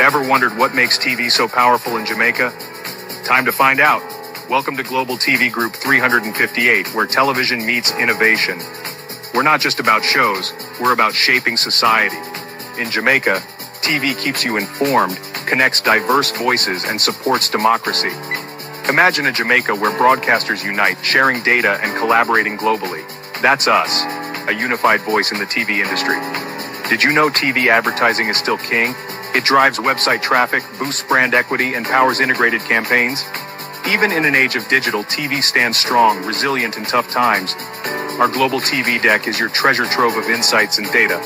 Ever wondered what makes TV so powerful in Jamaica? Time to find out. Welcome to Global TV Group 358, where television meets innovation. We're not just about shows, we're about shaping society. In Jamaica, TV keeps you informed, connects diverse voices, and supports democracy. Imagine a Jamaica where broadcasters unite, sharing data and collaborating globally. That's us, a unified voice in the TV industry. Did you know TV advertising is still king? It drives website traffic, boosts brand equity, and powers integrated campaigns. Even in an age of digital, TV stands strong, resilient in tough times. Our Global TV Deck is your treasure trove of insights and data.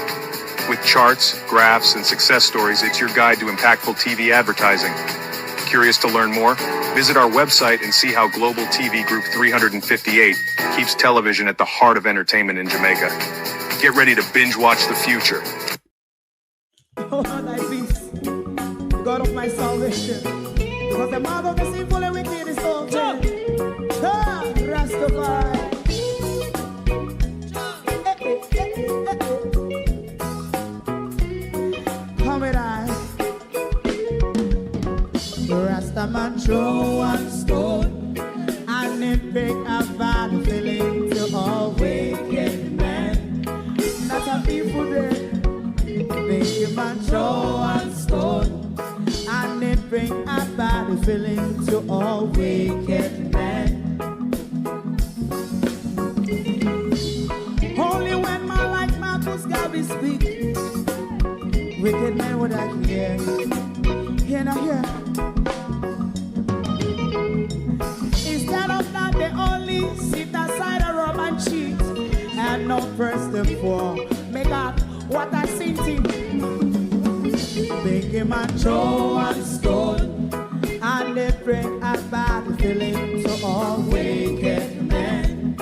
With charts, graphs, and success stories, it's your guide to impactful TV advertising. Curious to learn more? Visit our website and see how Global TV Group 358 keeps television at the heart of entertainment in Jamaica. Get ready to binge watch the future. Oh, thy peace, God of my salvation, because the mouth of the sinful and wicked is open. Rastafari. Come with I. Rastaman throw one stone, and it bring a bad feeling to all wicked men. Not a people there. Make a man throw one stone, and it bring a bad feeling to all wicked men. Only when man like Marcus Garvey speak, wicked men would I hear. Hear now hear. Instead of that, they only sit aside and rob and cheat, and not first and four. Make up what I seen to make him a throw one stone, and they bring a bad feeling to all wicked men.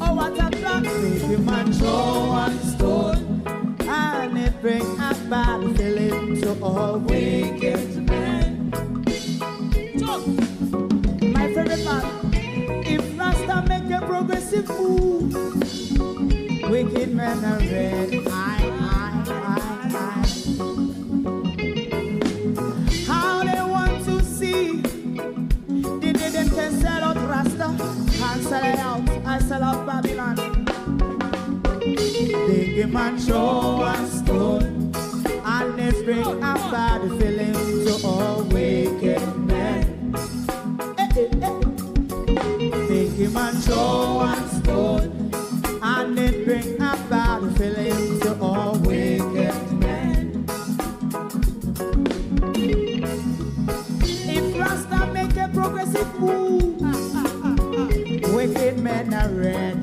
Oh, what a plan! Make him a throw one stone, and they bring a bad feeling to all wicked men. My favorite part, if Rasta make a progressive move, wicked men are red. How they want to see the day them can sell out Rasta and sell it out. I sell out Babylon. Big man throw one stone, and they bring a bad feeling to all wicked men. Big man throw one stone, and it bring a bad feeling to all wicked men. If Rasta make a progressive move, wicked men are red.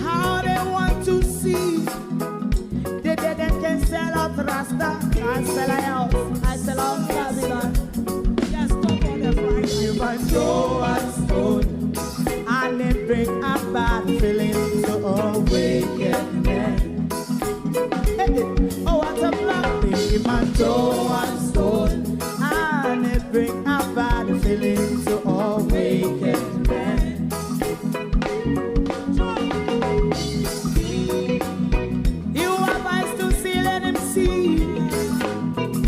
How they want to see the dead can sell out Rasta and sell out. I sell out Babylon. Yes, stop on the Friday. You might throw a stone, and it bring a bad feeling to all wicked men. Oh, what a plan! You might throw a stone, and it bring a bad feeling to all wicked men. You have eyes to see, let him see.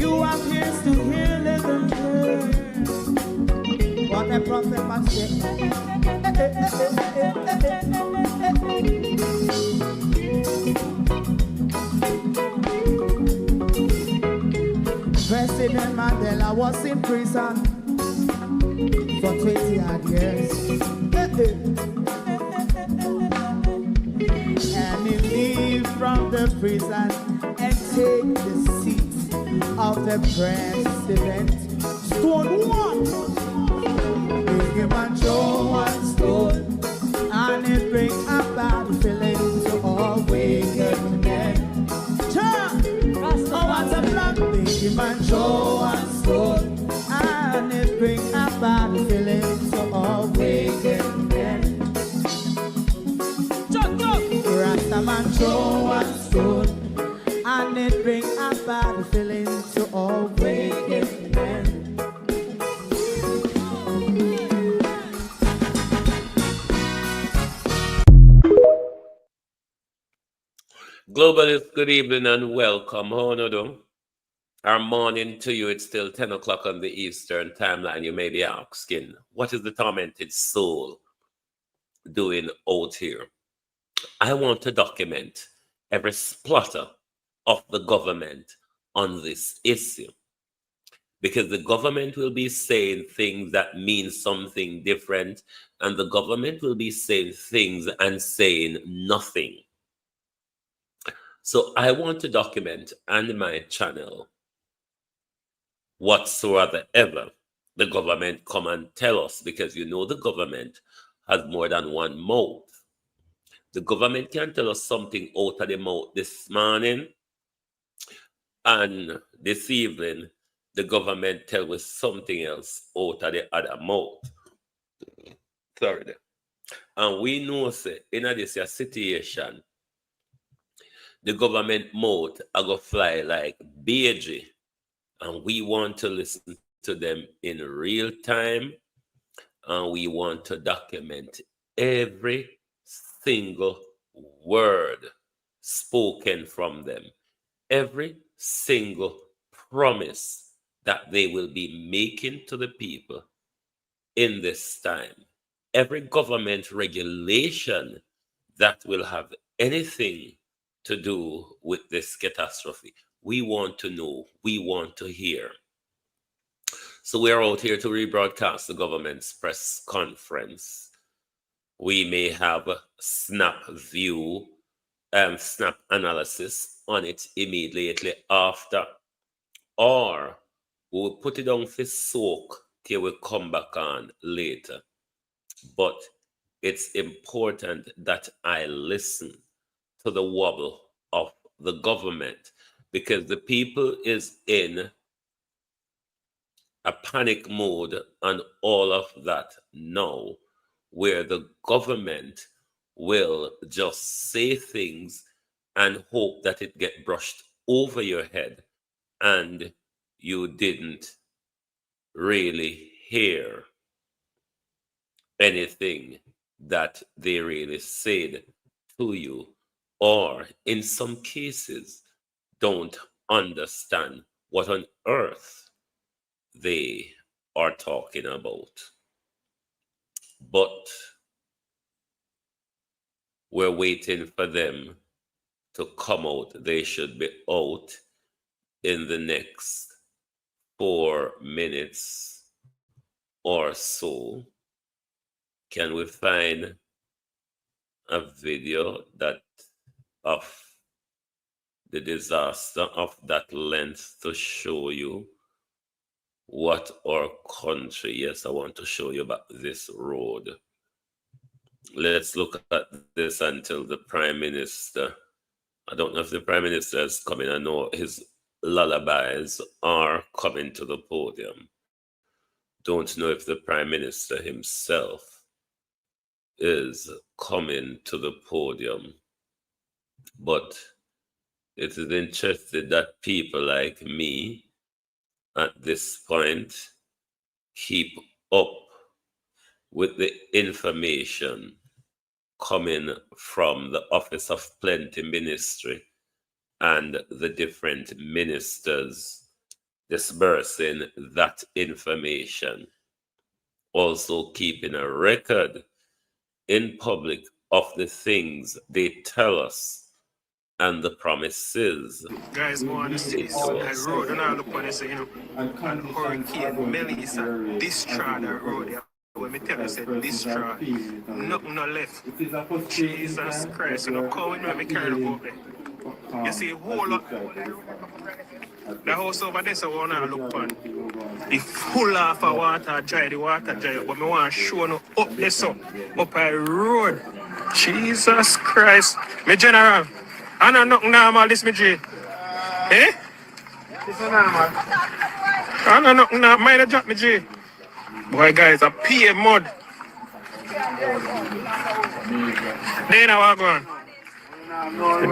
You have ears to hear, let them hear. What a prophet must say. President Mandela was in prison for 20 odd years. And he leave from the prison and take the seat of the president. Stone one. Big man throw one stone, and it bring a bad feeling to all wicked men. Oh, what a plan! Big man throw one stone, and it bring a bad feeling to all wicked men. Rasta man throw one stone, and it bring a bad feeling to all wicked men. Globalist, good evening and welcome. How are you doing? Our morning to you, it's still 10 o'clock on the Eastern timeline. You may be asking, what is the tormented soul doing out here? I want to document every splutter of the government on this issue, because the government will be saying things that mean something different, and the government will be saying things and saying nothing. So I want to document on my channel whatsoever ever the government come and tell us, because you know the government has more than one mouth. The government can tell us something out of the mouth this morning, and this evening the government tell us something else out of the other mouth. Sorry there. And we know, say, in this situation, the government mouth are going to fly like BG, and we want to listen to them in real time, and we want to document every single word spoken from them, every single promise that they will be making to the people in this time, every government regulation that will have anything to do with this catastrophe. We want to know, we want to hear. So we're out here to rebroadcast the government's press conference. We may have a snap view, snap analysis on it immediately after, or we'll put it on for soak till we come back on later. But it's important that I listen to the wobble of the government, because the people is in a panic mode and all of that now, where the government will just say things and hope that it get brushed over your head and you didn't really hear anything that they really said to you, or in some cases don't understand what on earth they are talking about. But we're waiting for them to come out. They should be out in the next 4 minutes or so. Can we find a video that of the disaster of that length to show you what our country? Yes, I want to show you about this road. Let's look at this until the Prime Minister, I don't know if the Prime Minister is coming. I know his lullabies are coming to the podium. Don't know if the Prime Minister himself is coming to the podium. But it is interesting that people like me at this point keep up with the information coming from the Office of Plenty Ministry and the different ministers dispersing that information. Also keeping a record in public of the things they tell us and the promises. Guys, go on to see this. I rode and I look on this, you know, and Hurricane Melissa destroyed that road. Yeah. When me tell you, said destroy, nothing no left. Jesus Christ, you know, come when me carry the boat there. You see, a whole lot. The house over there, so I want to look on. The full of water dry, the water dry, but me want to show you up there, so up a road. Jesus Christ, me general. I know nothing normal, this me G. Eh? This is normal. I know nothing normal, mind drop me G. Boy, guys, a PA mud. There now, what going?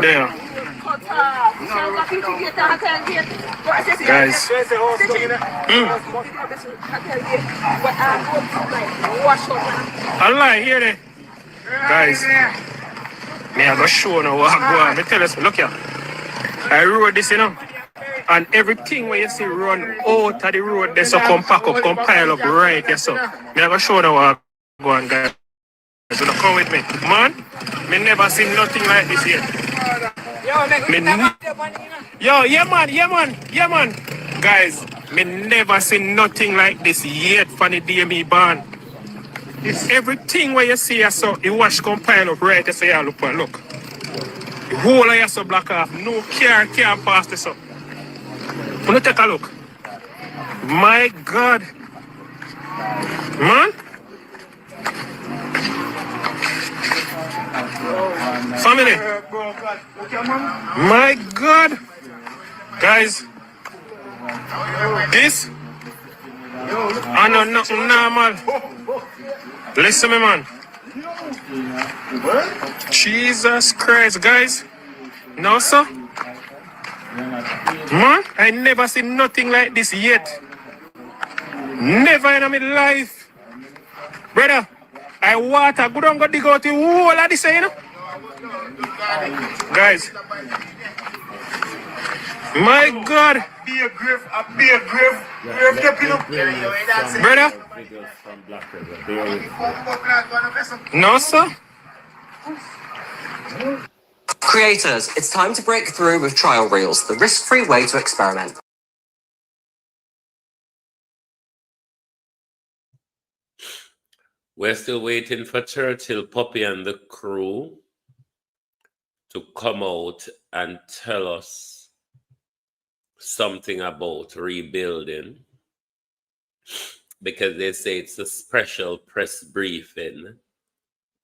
There. Guys. Allah, hear it. Guys. Me I go show now what go on. Me tell you, look here. I rode this, you know. And everything where you see run out of the road, they so come pack up, come pile up right here. So me I go show now what go on, guys. So come with me. Man, me never seen nothing like this yet. Yo, yeah man. Guys, me never seen nothing like this yet for the day me born. It's everything where you see so the wash come pile up right there. So yeah, look. The whole of you so block off. No car can't pass this up. Wanna take a look? My God. Man. Family. My God. Guys. This. I know nothing normal. Listen me, man. Jesus Christ, guys. No, sir. Man, I never seen nothing like this yet. Never in my life. Brother, I water. Go down, go dig out the whole of this, you know? Guys. My God. Be a grave. Brother? No, sir. Creators, it's time to break through with trial reels, the risk-free way to experiment. We're still waiting for Churchill, Poppy, and the crew to come out and tell us something about rebuilding, because they say it's a special press briefing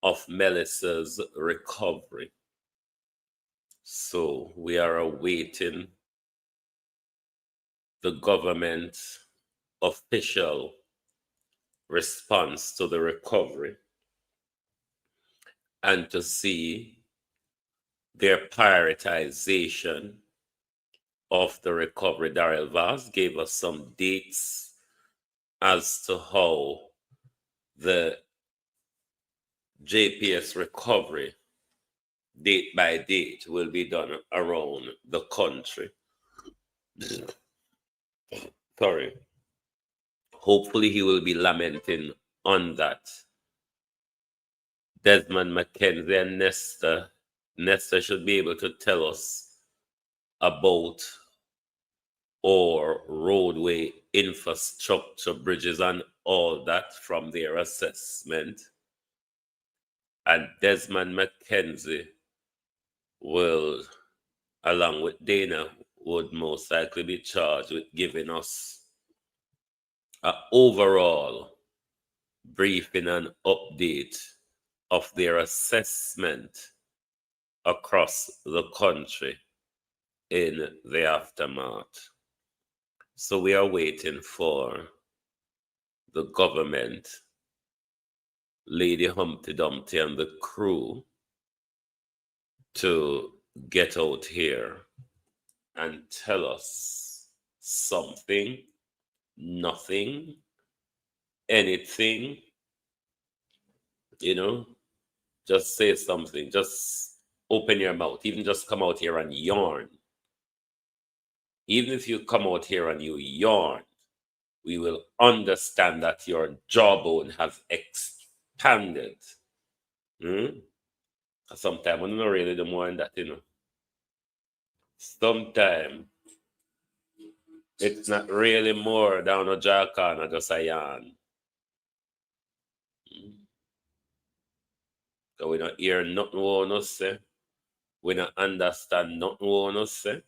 of Melissa's recovery. So we are awaiting the government's official response to the recovery and to see their prioritization of the recovery. Daryl Vaz gave us some dates as to how the JPS recovery, date by date, will be done around the country. Sorry. Hopefully he will be lamenting on that. Desmond McKenzie and Nesta should be able to tell us about our roadway infrastructure, bridges and all that from their assessment. And Desmond McKenzie will, along with Dana, would most likely be charged with giving us an overall briefing and update of their assessment across the country in the aftermath. So we are waiting for the government, Lady Humpty Dumpty and the crew to get out here and tell us something, nothing, anything, you know, just say something, just open your mouth, even just come out here and yarn. Even if you come out here and you yarn, we will understand that your jawbone has expanded. Sometimes I'm not really the more than that, you know. Sometimes it's not really more down a jaw corner, just a yarn. So we don't hear nothing we want to say. We don't understand nothing we want to say.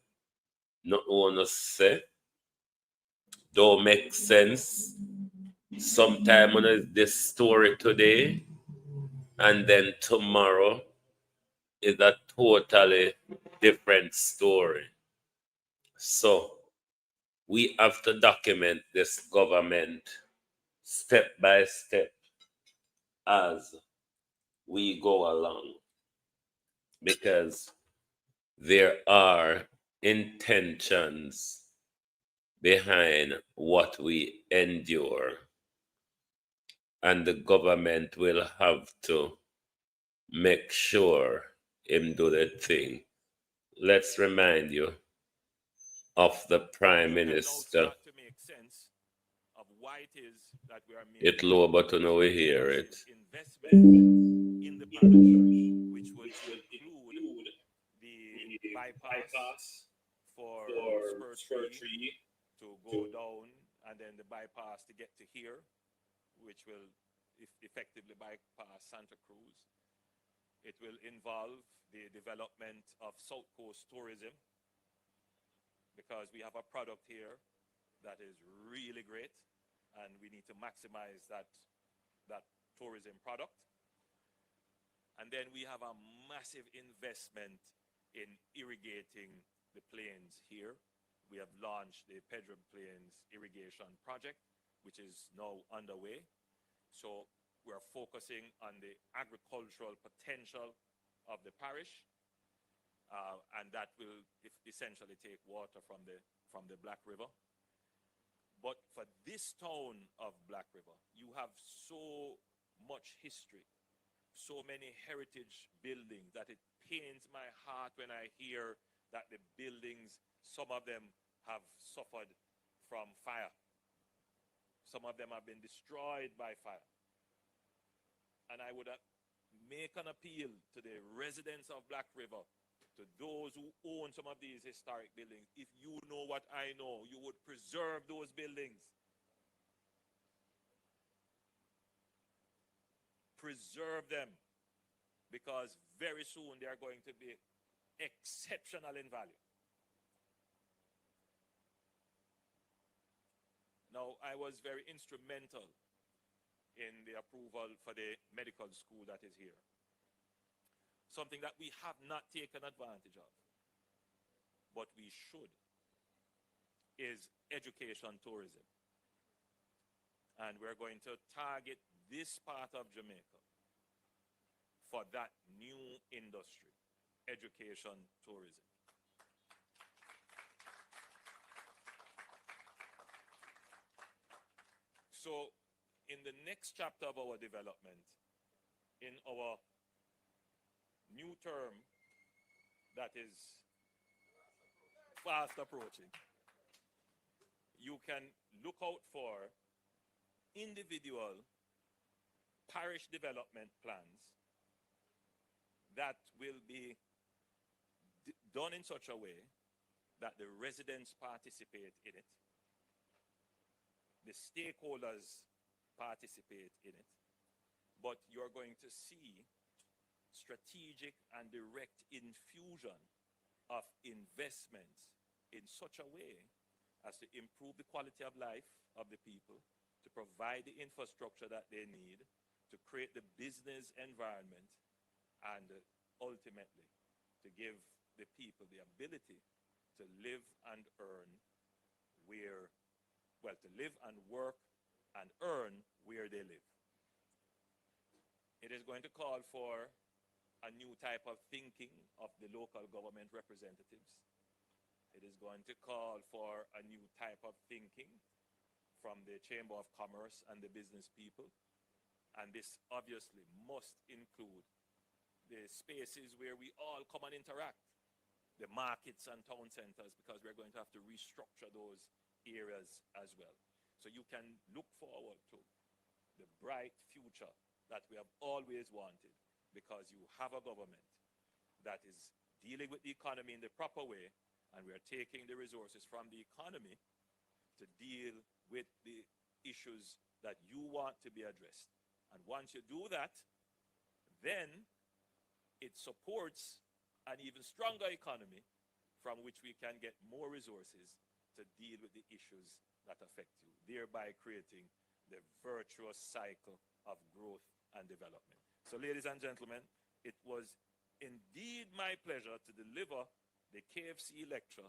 Nothing we want to say don't make sense. Sometimes when it's this story today, and then tomorrow is a totally different story. So we have to document this government step by step as we go along, because there are intentions behind what we endure, and the government will have to make sure him do that thing, let's remind you of the Prime Minister. To make sense of why it is that we are It low button over here. It investment in the parish, which would include the bypass for Spur 3 to go down, and then the bypass to get to here, which will effectively bypass Santa Cruz. It will involve the development of South Coast tourism, because we have a product here that is really great, and we need to maximize that tourism product. And then we have a massive investment in irrigating the plains here. We have launched the Pedram Plains Irrigation Project, which is now underway. So we're focusing on the agricultural potential of the parish, and that will essentially take water from the Black River. But for this town of Black River, you have so much history, so many heritage buildings, that it pains my heart when I hear that the buildings, some of them have suffered from fire. Some of them have been destroyed by fire. And I would make an appeal to the residents of Black River, to those who own some of these historic buildings. If you know what I know, you would preserve those buildings. Preserve them, because very soon they are going to be exceptional in value. Now, I was very instrumental in the approval for the medical school that is here. Something that we have not taken advantage of, but we should, is education tourism. And we're going to target this part of Jamaica for that new industry, education tourism. So in the next chapter of our development, in our new term that is fast approaching, you can look out for individual parish development plans that will be done in such a way that the residents participate in it, the stakeholders participate in it, but you're going to see strategic and direct infusion of investments in such a way as to improve the quality of life of the people, to provide the infrastructure that they need, to create the business environment, and ultimately to give the people the ability to live and earn where, well, to live and work and earn where they live. It is going to call for a new type of thinking of the local government representatives. It is going to call for a new type of thinking from the Chamber of Commerce and the business people. And this obviously must include the spaces where we all come and interact, the markets and town centers, because we're going to have to restructure those areas as well. So you can look forward to the bright future that we have always wanted, because you have a government that is dealing with the economy in the proper way, and we are taking the resources from the economy to deal with the issues that you want to be addressed. And once you do that, then it supports an even stronger economy from which we can get more resources to deal with the issues that affect you, thereby creating the virtuous cycle of growth and development. So, ladies and gentlemen, it was indeed my pleasure to deliver the KFC lecture.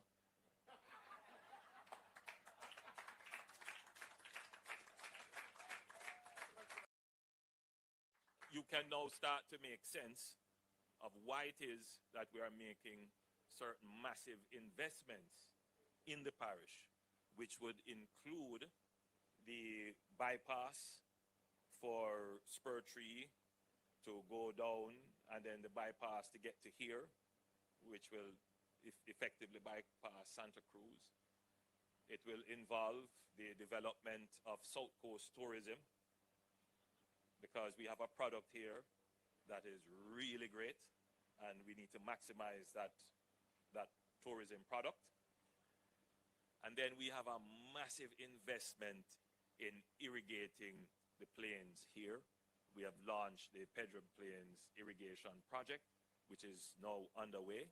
You can now start to make sense of why it is that we are making certain massive investments in the parish, which would include the bypass for Spur 3 to go down and then the bypass to get to here, which will effectively bypass Santa Cruz. It will involve the development of South Coast tourism, because we have a product here that is really great, and we need to maximize that tourism product. And then we have a massive investment in irrigating the plains here. We have launched the Pedram Plains Irrigation Project, which is now underway.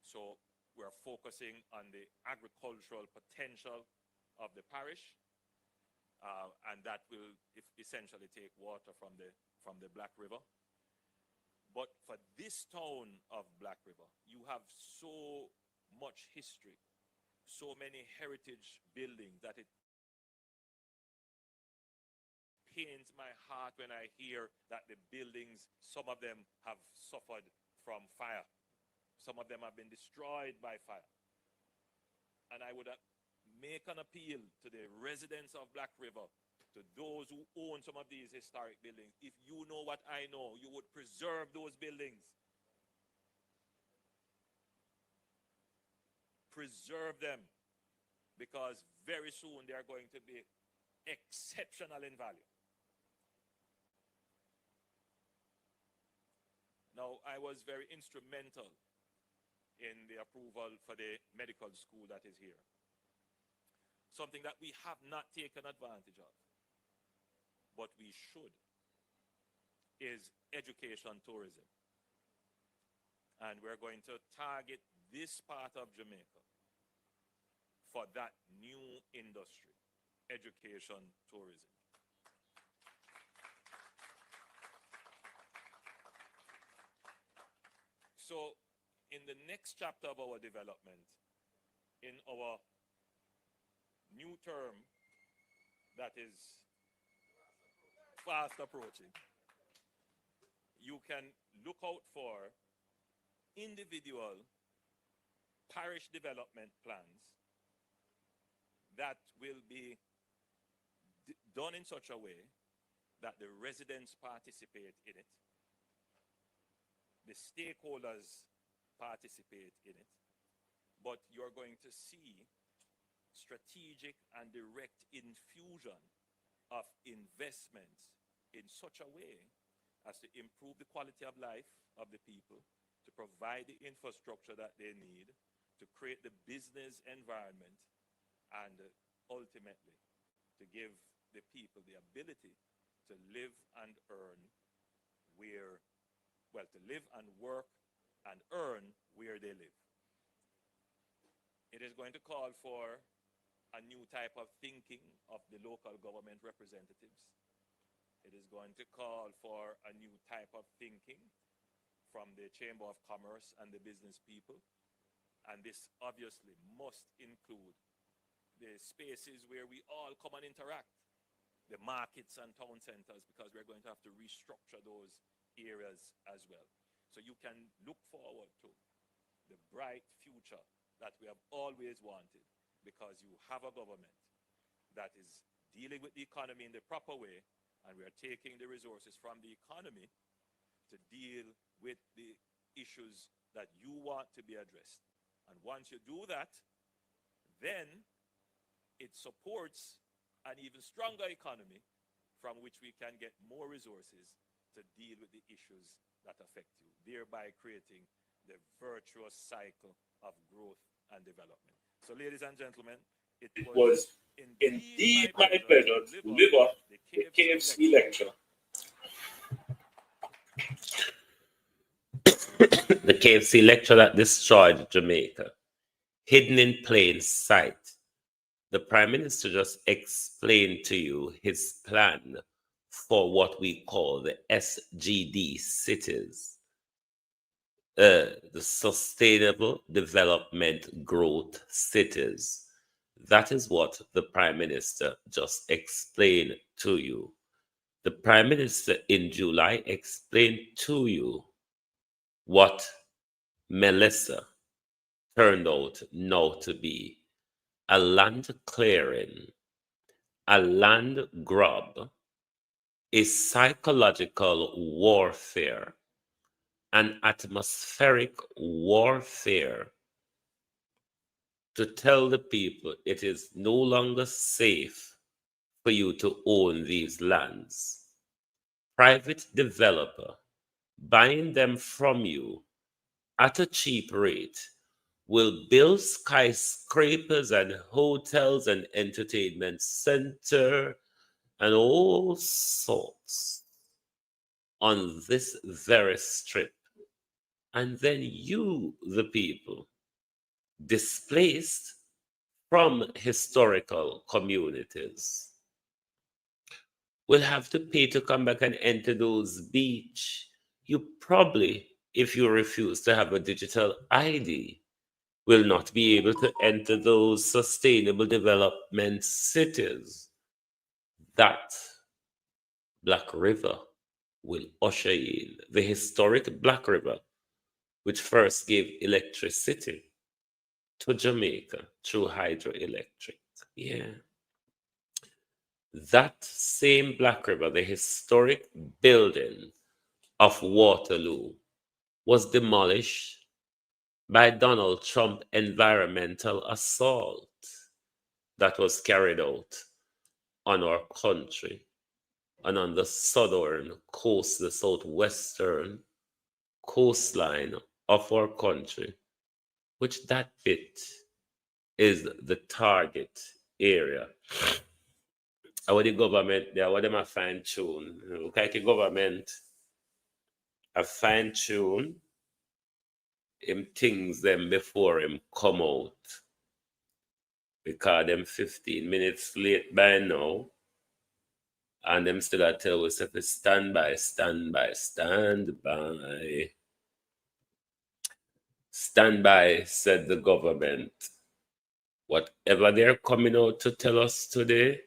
So we're focusing on the agricultural potential of the parish, and that will essentially take water from the Black River. But for this town of Black River, you have so much history, so many heritage buildings, that it pains my heart when I hear that the buildings, some of them have suffered from fire. Some of them have been destroyed by fire. And I would make an appeal to the residents of Black River, to those who own some of these historic buildings. If you know what I know, you would preserve those buildings. Preserve them, because very soon they are going to be exceptional in value. Now, I was very instrumental in the approval for the medical school that is here. Something that we have not taken advantage of, but we should, is education tourism. And we're going to target this part of Jamaica for that new industry, education tourism. So in the next chapter of our development, in our new term that is fast approaching, you can look out for individual parish development plans that will be done in such a way that the residents participate in it, the stakeholders participate in it, but you're going to see strategic and direct infusion of investments in such a way as to improve the quality of life of the people, to provide the infrastructure that they need, to create the business environment, and ultimately to give the people the ability to live and earn where, well, to live and work and earn where they live. It is going to call for a new type of thinking of the local government representatives. It is going to call for a new type of thinking from the Chamber of Commerce and the business people. And this obviously must include the spaces where we all come and interact, the markets and town centers, because we're going to have to restructure those areas as well. So you can look forward to the bright future that we have always wanted, because you have a government that is dealing with the economy in the proper way, and we are taking the resources from the economy to deal with the issues that you want to be addressed. And once you do that, then it supports an even stronger economy from which we can get more resources to deal with the issues that affect you, thereby creating the virtuous cycle of growth and development. So, ladies and gentlemen, it was indeed my pleasure to deliver the KFC lecture. The KFC lecture that destroyed Jamaica, hidden in plain sight. The Prime Minister just explained to you his plan for what we call the SGD cities, the Sustainable Development Growth Cities. That is what the Prime Minister just explained to you. The Prime Minister in July explained to you what Melissa turned out now to be: a land clearing, a land grab, a psychological warfare an atmospheric warfare to tell the people it is no longer safe for you to own these lands. Private developer buying them from you at a cheap rate will build skyscrapers and hotels and entertainment center and all sorts on this very strip. And then you, the people, displaced from historical communities, will have to pay to come back and enter those beach. You probably, if you refuse to have a digital ID, will not be able to enter those sustainable development cities that Black River will usher in. The historic Black River, which first gave electricity to Jamaica through hydroelectric. Yeah. That same Black River, the historic building of Waterloo, was demolished by Donald Trump environmental assault that was carried out on our country and on the southern coast, the southwestern coastline of our country, which that bit is the target area. Our the government, they are them a fine tune. Okay, the government a fine tune him things them before him come out. Because them 15 minutes late by now. And them still a tell us if stand by, stand by, stand by. Stand by, said the government. Whatever they're coming out to tell us today,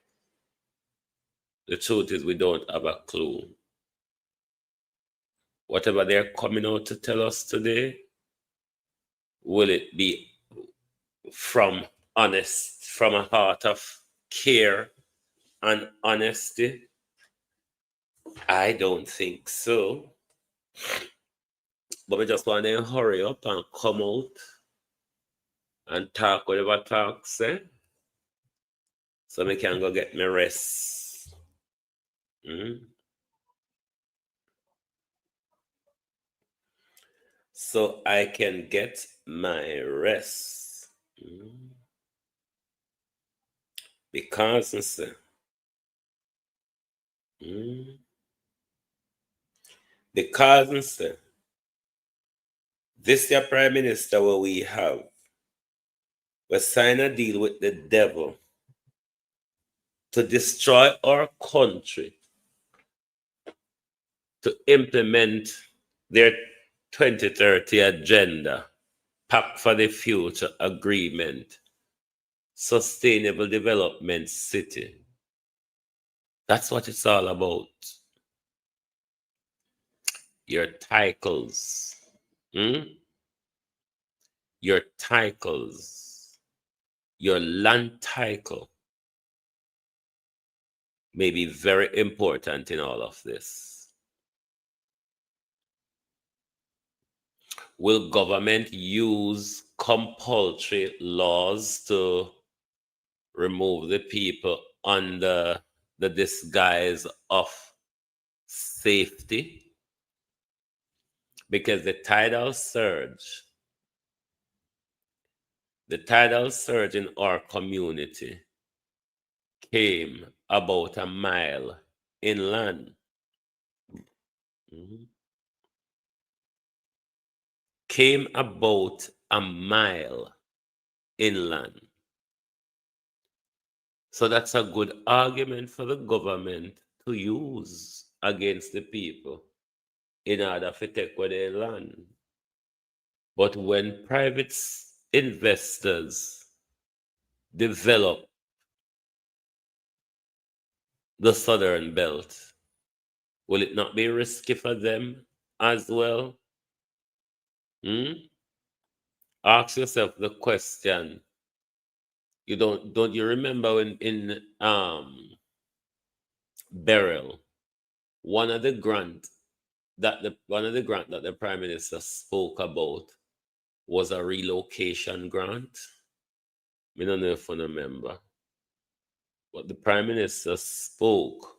the truth is we don't have a clue. Whatever they're coming out to tell us today, will it be from a heart of care and honesty? I don't think so. But we just want to hurry up and come out and talk whatever talk say, so we can go get me rest. So I can get my rest. Because this your prime minister what we have will sign a deal with the devil to destroy our country, to implement their 2030 agenda, Pact for the Future agreement, Sustainable Development City. That's what it's all about. Your titles. Your titles. Your land title may be very important in all of this. Will government use compulsory laws to remove the people under the disguise of safety? Because the tidal surge in our community came about a mile inland. Came about a mile inland. So that's a good argument for the government to use against the people in order to take away their land. But when private investors develop the southern belt, will it not be risky for them as well? Ask yourself the question. You don't you remember when in Beryl, one of the grant that one of the grant that the Prime Minister spoke about was a relocation grant. I don't know if you remember. But the Prime Minister spoke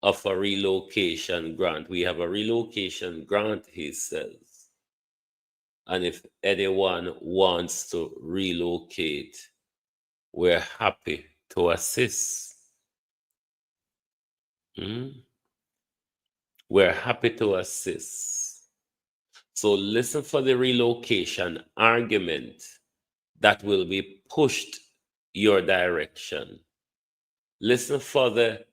of a relocation grant. We have a relocation grant, he says. And if anyone wants to relocate, we're happy to assist. We're happy to assist. So listen for the relocation argument that will be pushed your direction. Listen for the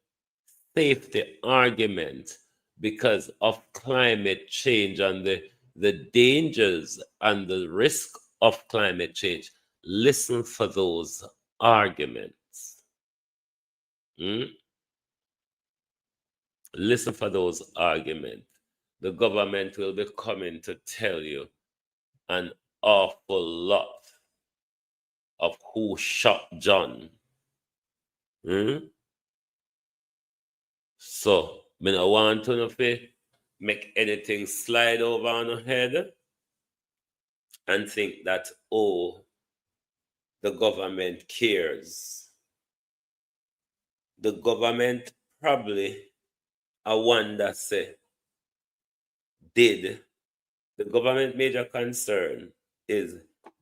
safety argument because of climate change and the dangers and the risk of climate change. Listen for those arguments. Listen for those arguments. The government will be coming to tell you an awful lot of who shot John. So, I don't want to make anything slide over on your head and think that, oh, the government cares. The government probably a one that say, the government major concern is,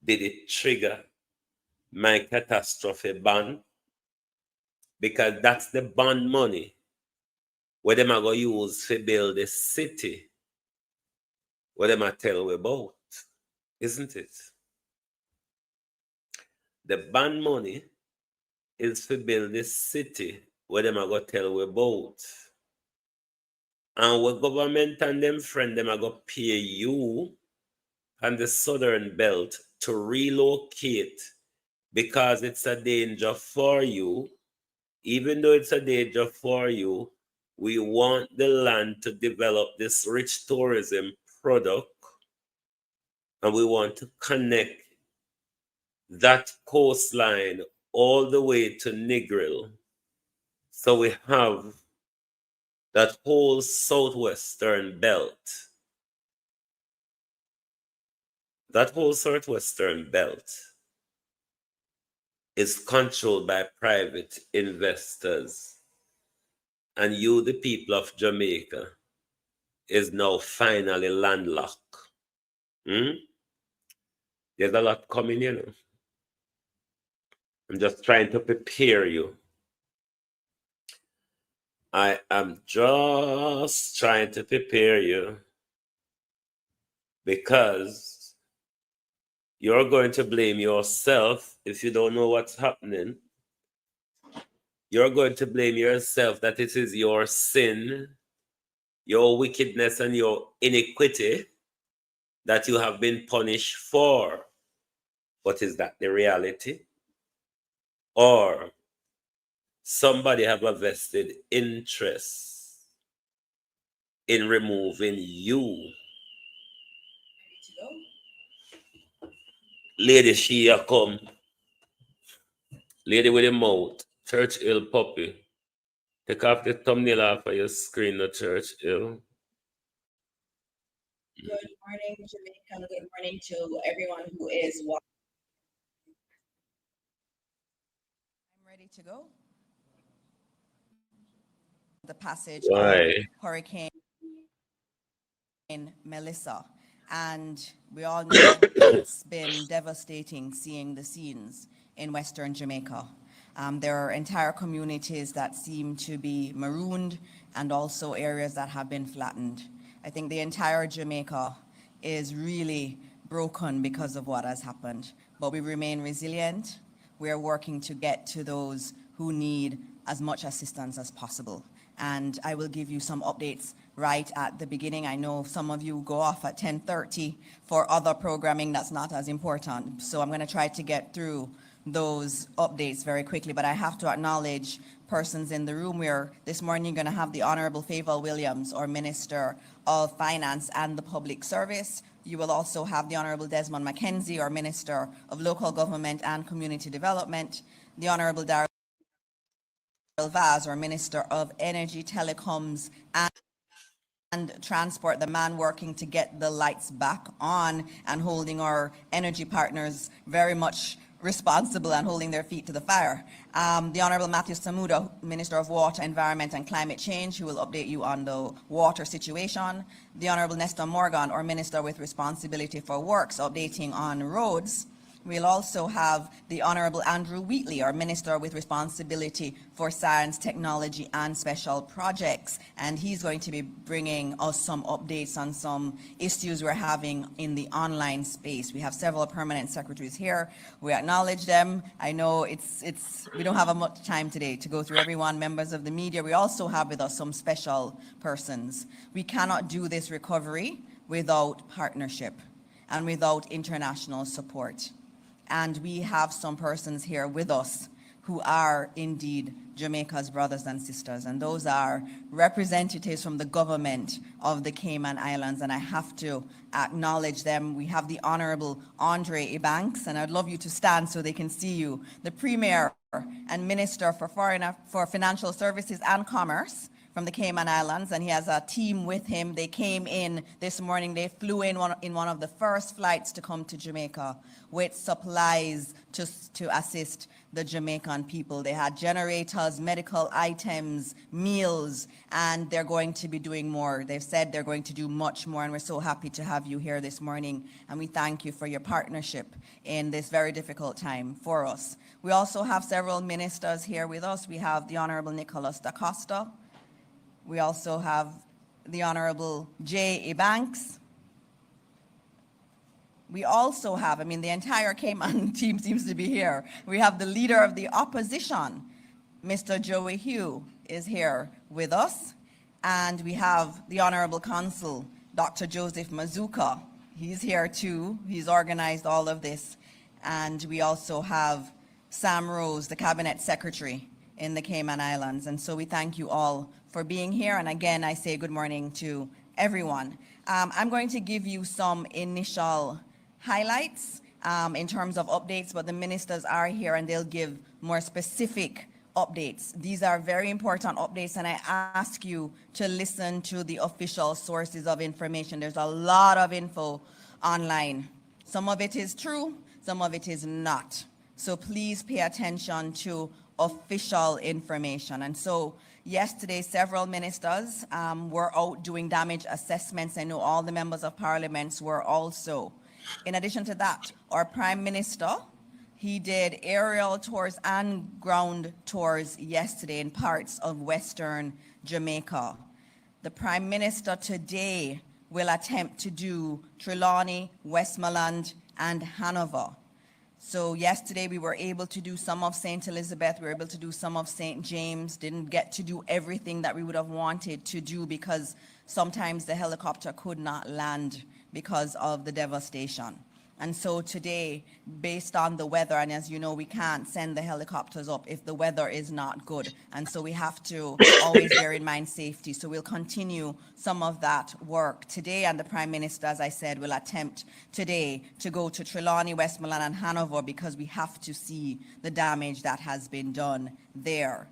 did it trigger my catastrophe bond? Because that's the bond money where them are going to use to build a city where them are tell we about, isn't it? The bond money is to build a city where them are going to tell we about. And what government and them friend them are going to pay you and the southern belt to relocate because it's a danger for you. Even though it's a danger for you, we want the land to develop this rich tourism product, and we want to connect that coastline all the way to Negril. So we have that whole southwestern belt. That whole southwestern belt is controlled by private investors. And you, the people of Jamaica, is now finally landlocked. There's a lot coming, you know. I'm just trying to prepare you. I am just trying to prepare you because you're going to blame yourself if you don't know what's happening. You're going to blame yourself that it is your sin, your wickedness, and your iniquity that you have been punished for. But is that the reality? Or somebody have a vested interest in removing you? Lady Shia, come. Lady with the mouth. Churchill puppy. Take off the thumbnail off of your screen, the Churchill. Good morning, Jamaica. Good morning to everyone who is watching. I'm ready to go. The passage of Hurricane Melissa. And we all know it's been devastating seeing the scenes in Western Jamaica. There are entire communities that seem to be marooned and also areas that have been flattened. I think the entire Jamaica is really broken because of what has happened, but we remain resilient. We are working to get to those who need as much assistance as possible. And I will give you some updates right at the beginning. I know some of you go off at 10:30 for other programming that's not as important. So I'm going to try to get through those updates very quickly, but I have to acknowledge persons in the room. Where this morning you're going to have the Honorable Favour Williams, our Minister of Finance and the Public Service. You will also have the Honorable Desmond McKenzie, our Minister of Local Government and Community Development, the Honorable Darrell Vaz, our Minister of Energy, Telecoms transport, the man working to get the lights back on and holding our energy partners very much responsible and holding their feet to the fire. The Honorable Matthew Samuda, Minister of Water, Environment and Climate Change, who will update you on the water situation. The Honorable Nestor Morgan, our Minister with responsibility for works, updating on roads. We'll also have the Honorable Andrew Wheatley, our Minister with responsibility for science, technology, and special projects. And he's going to be bringing us some updates on some issues we're having in the online space. We have several permanent secretaries here. We acknowledge them. I know we don't have much time today to go through everyone, members of the media. We also have with us some special persons. We cannot do this recovery without partnership and without international support. And we have some persons here with us who are indeed Jamaica's brothers and sisters. And those are representatives from the government of the Cayman Islands. And I have to acknowledge them. We have the Honorable Andre Ebanks, and I'd love you to stand so they can see you, the Premier and Minister for Financial Services and Commerce from the Cayman Islands, and he has a team with him. They came in this morning. They flew in one of the first flights to come to Jamaica with supplies to assist the Jamaican people. They had generators, medical items, meals, and they're going to be doing more. They've said they're going to do much more, and we're so happy to have you here this morning, and we thank you for your partnership in this very difficult time for us. We also have several ministers here with us. We have the Honorable Nicholas Da Costa. We also have the Honorable J. Ebanks. We also have, the entire Cayman team seems to be here. We have the Leader of the Opposition, Mr. Joey Hugh, is here with us. And we have the Honorable Consul, Dr. Joseph Mazuka. He's here too. He's organized all of this. And we also have Sam Rose, the Cabinet Secretary in the Cayman Islands. And so we thank you all for being here. And again, I say good morning to everyone. I'm going to give you some initial highlights in terms of updates, but the ministers are here and they'll give more specific updates. These are very important updates, and I ask you to listen to the official sources of information. There's a lot of info online. Some of it is true, some of it is not. So please pay attention to official information. And so yesterday, several ministers were out doing damage assessments. I know all the members of parliaments were also. In addition to that, our Prime Minister, he did aerial tours and ground tours yesterday in parts of Western Jamaica. The Prime Minister today will attempt to do Trelawney, Westmoreland, and Hanover. So yesterday we were able to do some of St. Elizabeth, we were able to do some of St. James, didn't get to do everything that we would have wanted to do because sometimes the helicopter could not land because of the devastation. And so today, based on the weather, and as you know, we can't send the helicopters up if the weather is not good. And so we have to always bear in mind safety. So we'll continue some of that work today. And the Prime Minister, as I said, will attempt today to go to Trelawney, Westmoreland, and Hanover because we have to see the damage that has been done there.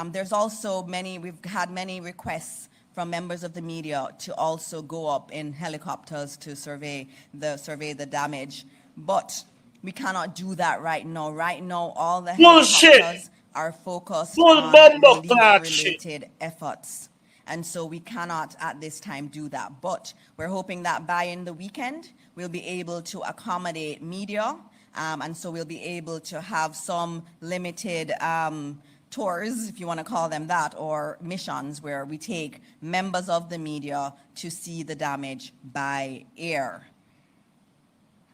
There's also we've had many requests from members of the media to also go up in helicopters to survey the damage. But we cannot do that right now. Right now, all the helicopters are focused on relief-related efforts. And so we cannot at this time do that. But we're hoping that by in the weekend, we'll be able to accommodate media. And so we'll be able to have some limited tours, if you want to call them that, or missions where we take members of the media to see the damage by air.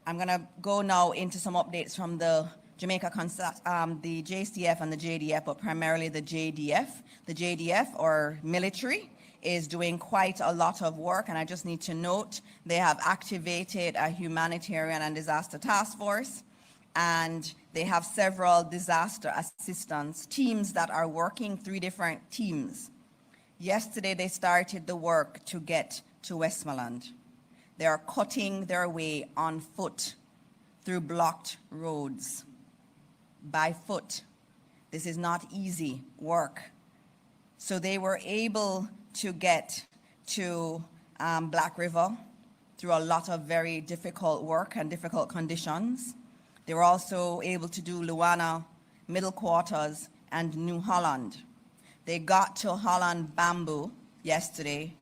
I'm going to go now into some updates from the Jamaica, the JCF and the JDF, but primarily the JDF. The JDF, or military, is doing quite a lot of work, and I just need to note they have activated a humanitarian and disaster task force, and they have several disaster assistance teams that are working, 3 different teams. Yesterday, they started the work to get to Westmoreland. They are cutting their way on foot through blocked roads, by foot. This is not easy work. So they were able to get to Black River through a lot of very difficult work and difficult conditions. They were also able to do Luana, Middle Quarters, and New Holland. They got to Holland Bamboo yesterday,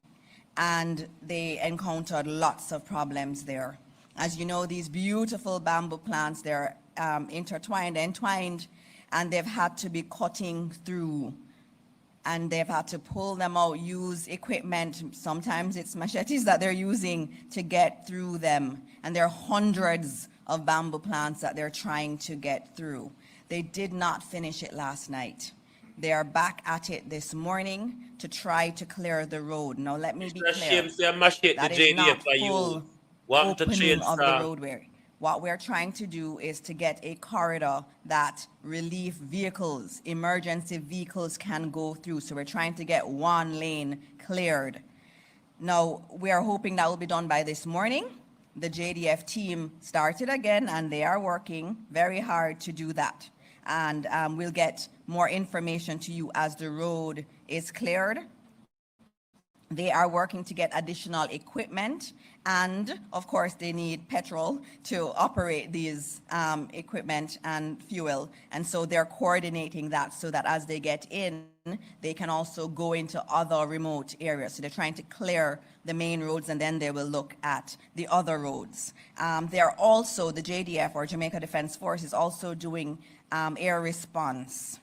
and they encountered lots of problems there. As you know, these beautiful bamboo plants, they're entwined, and they've had to be cutting through, and they've had to pull them out, use equipment. Sometimes it's machetes that they're using to get through them. And there are hundreds of bamboo plants that they're trying to get through. They did not finish it last night. They are back at it this morning to try to clear the road. Now let me be clear. That is not full opening of the roadway. What we're trying to do is to get a corridor that relief vehicles, emergency vehicles can go through. So we're trying to get one lane cleared. Now, we are hoping that will be done by this morning. The JDF team started again, and they are working very hard to do that. And we'll get more information to you as the road is cleared. They are working to get additional equipment, and of course they need petrol to operate these equipment and fuel. And so they're coordinating that so that as they get in, they can also go into other remote areas. So they're trying to clear the main roads, and then they will look at the other roads. They're also, the JDF, or Jamaica Defense Force, is also doing air response.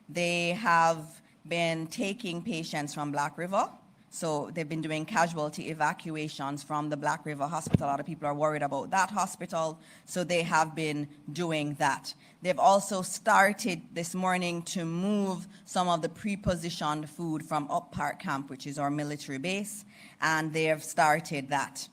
They have been taking patients from Black River. So they've been doing casualty evacuations from the Black River Hospital. A lot of people are worried about that hospital, so they have been doing that. They've also started this morning to move some of the pre-positioned food from Up Park Camp, which is our military base, and they have started that.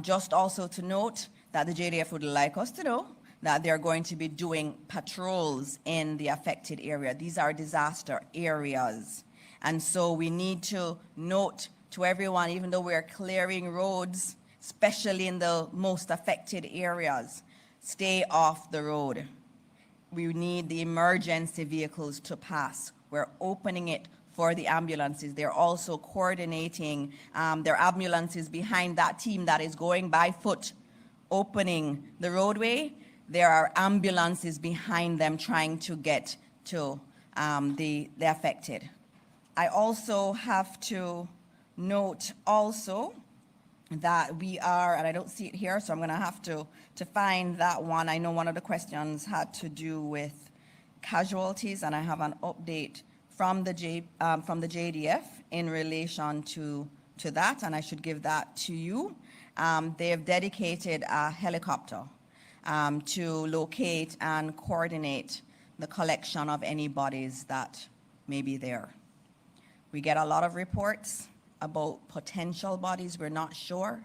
Just also to note that the JDF would like us to know that they're going to be doing patrols in the affected area. These are disaster areas. And so we need to note to everyone, even though we're clearing roads, especially in the most affected areas, stay off the road. We need the emergency vehicles to pass. We're opening it for the ambulances. They're also coordinating their ambulances behind that team that is going by foot, opening the roadway. There are ambulances behind them trying to get to the affected. I also have to note also that we are, and I don't see it here, so I'm going to have to find that one. I know one of the questions had to do with casualties, and I have an update from the JDF in relation to that, and I should give that to you. They have dedicated a helicopter to locate and coordinate the collection of any bodies that may be there. We get a lot of reports about potential bodies. We're not sure.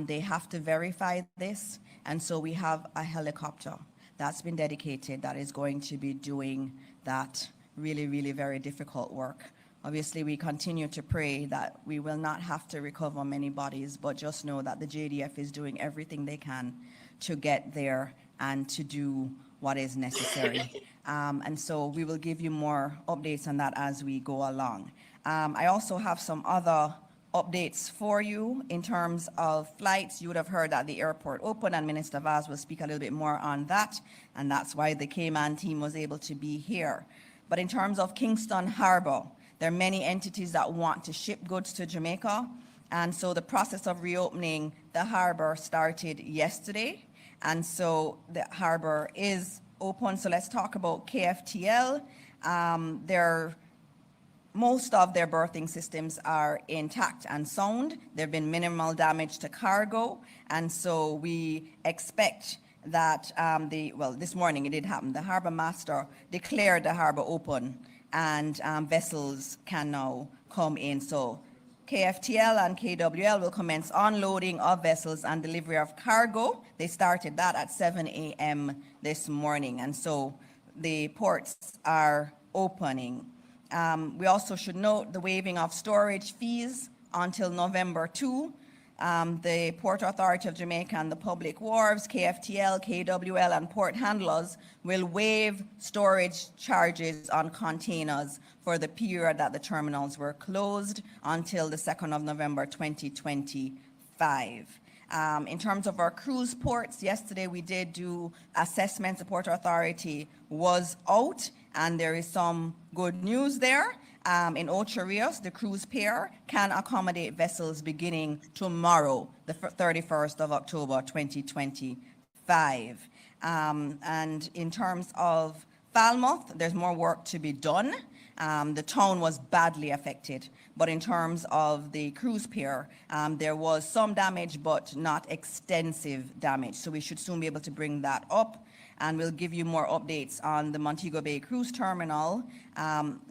They have to verify this. And so we have a helicopter that's been dedicated that is going to be doing that really, really very difficult work. Obviously, we continue to pray that we will not have to recover many bodies, but just know that the JDF is doing everything they can to get there and to do what is necessary. And so we will give you more updates on that as we go along. I also have some other updates for you in terms of flights. You would have heard that the airport opened, and Minister Vaz will speak a little bit more on that, and that's why the Cayman team was able to be here. But in terms of Kingston Harbor, there are many entities that want to ship goods to Jamaica, and so the process of reopening the harbor started yesterday, and so the harbor is open. So let's talk about KFTL. Most of their berthing systems are intact and sound. There have been minimal damage to cargo, and so we expect that this morning it did happen. The harbor master declared the harbor open, and vessels can now come in. So KFTL and KWL will commence unloading of vessels and delivery of cargo. They started that at 7 a.m. this morning, and so the ports are opening. We also should note the waiving of storage fees until November 2. the Port Authority of Jamaica and the Public Wharves, KFTL, KWL, and port handlers will waive storage charges on containers for the period that the terminals were closed until the 2nd of November 2025. In terms of our cruise ports, yesterday we did do assessments. The Port Authority was out, and there is some good news there. In Ocho Rios, the cruise pier can accommodate vessels beginning tomorrow, the 31st of October 2025. And in terms of Falmouth, there's more work to be done. The town was badly affected, but in terms of the cruise pier, there was some damage, but not extensive damage. So we should soon be able to bring that up, and we'll give you more updates on the Montego Bay Cruise Terminal.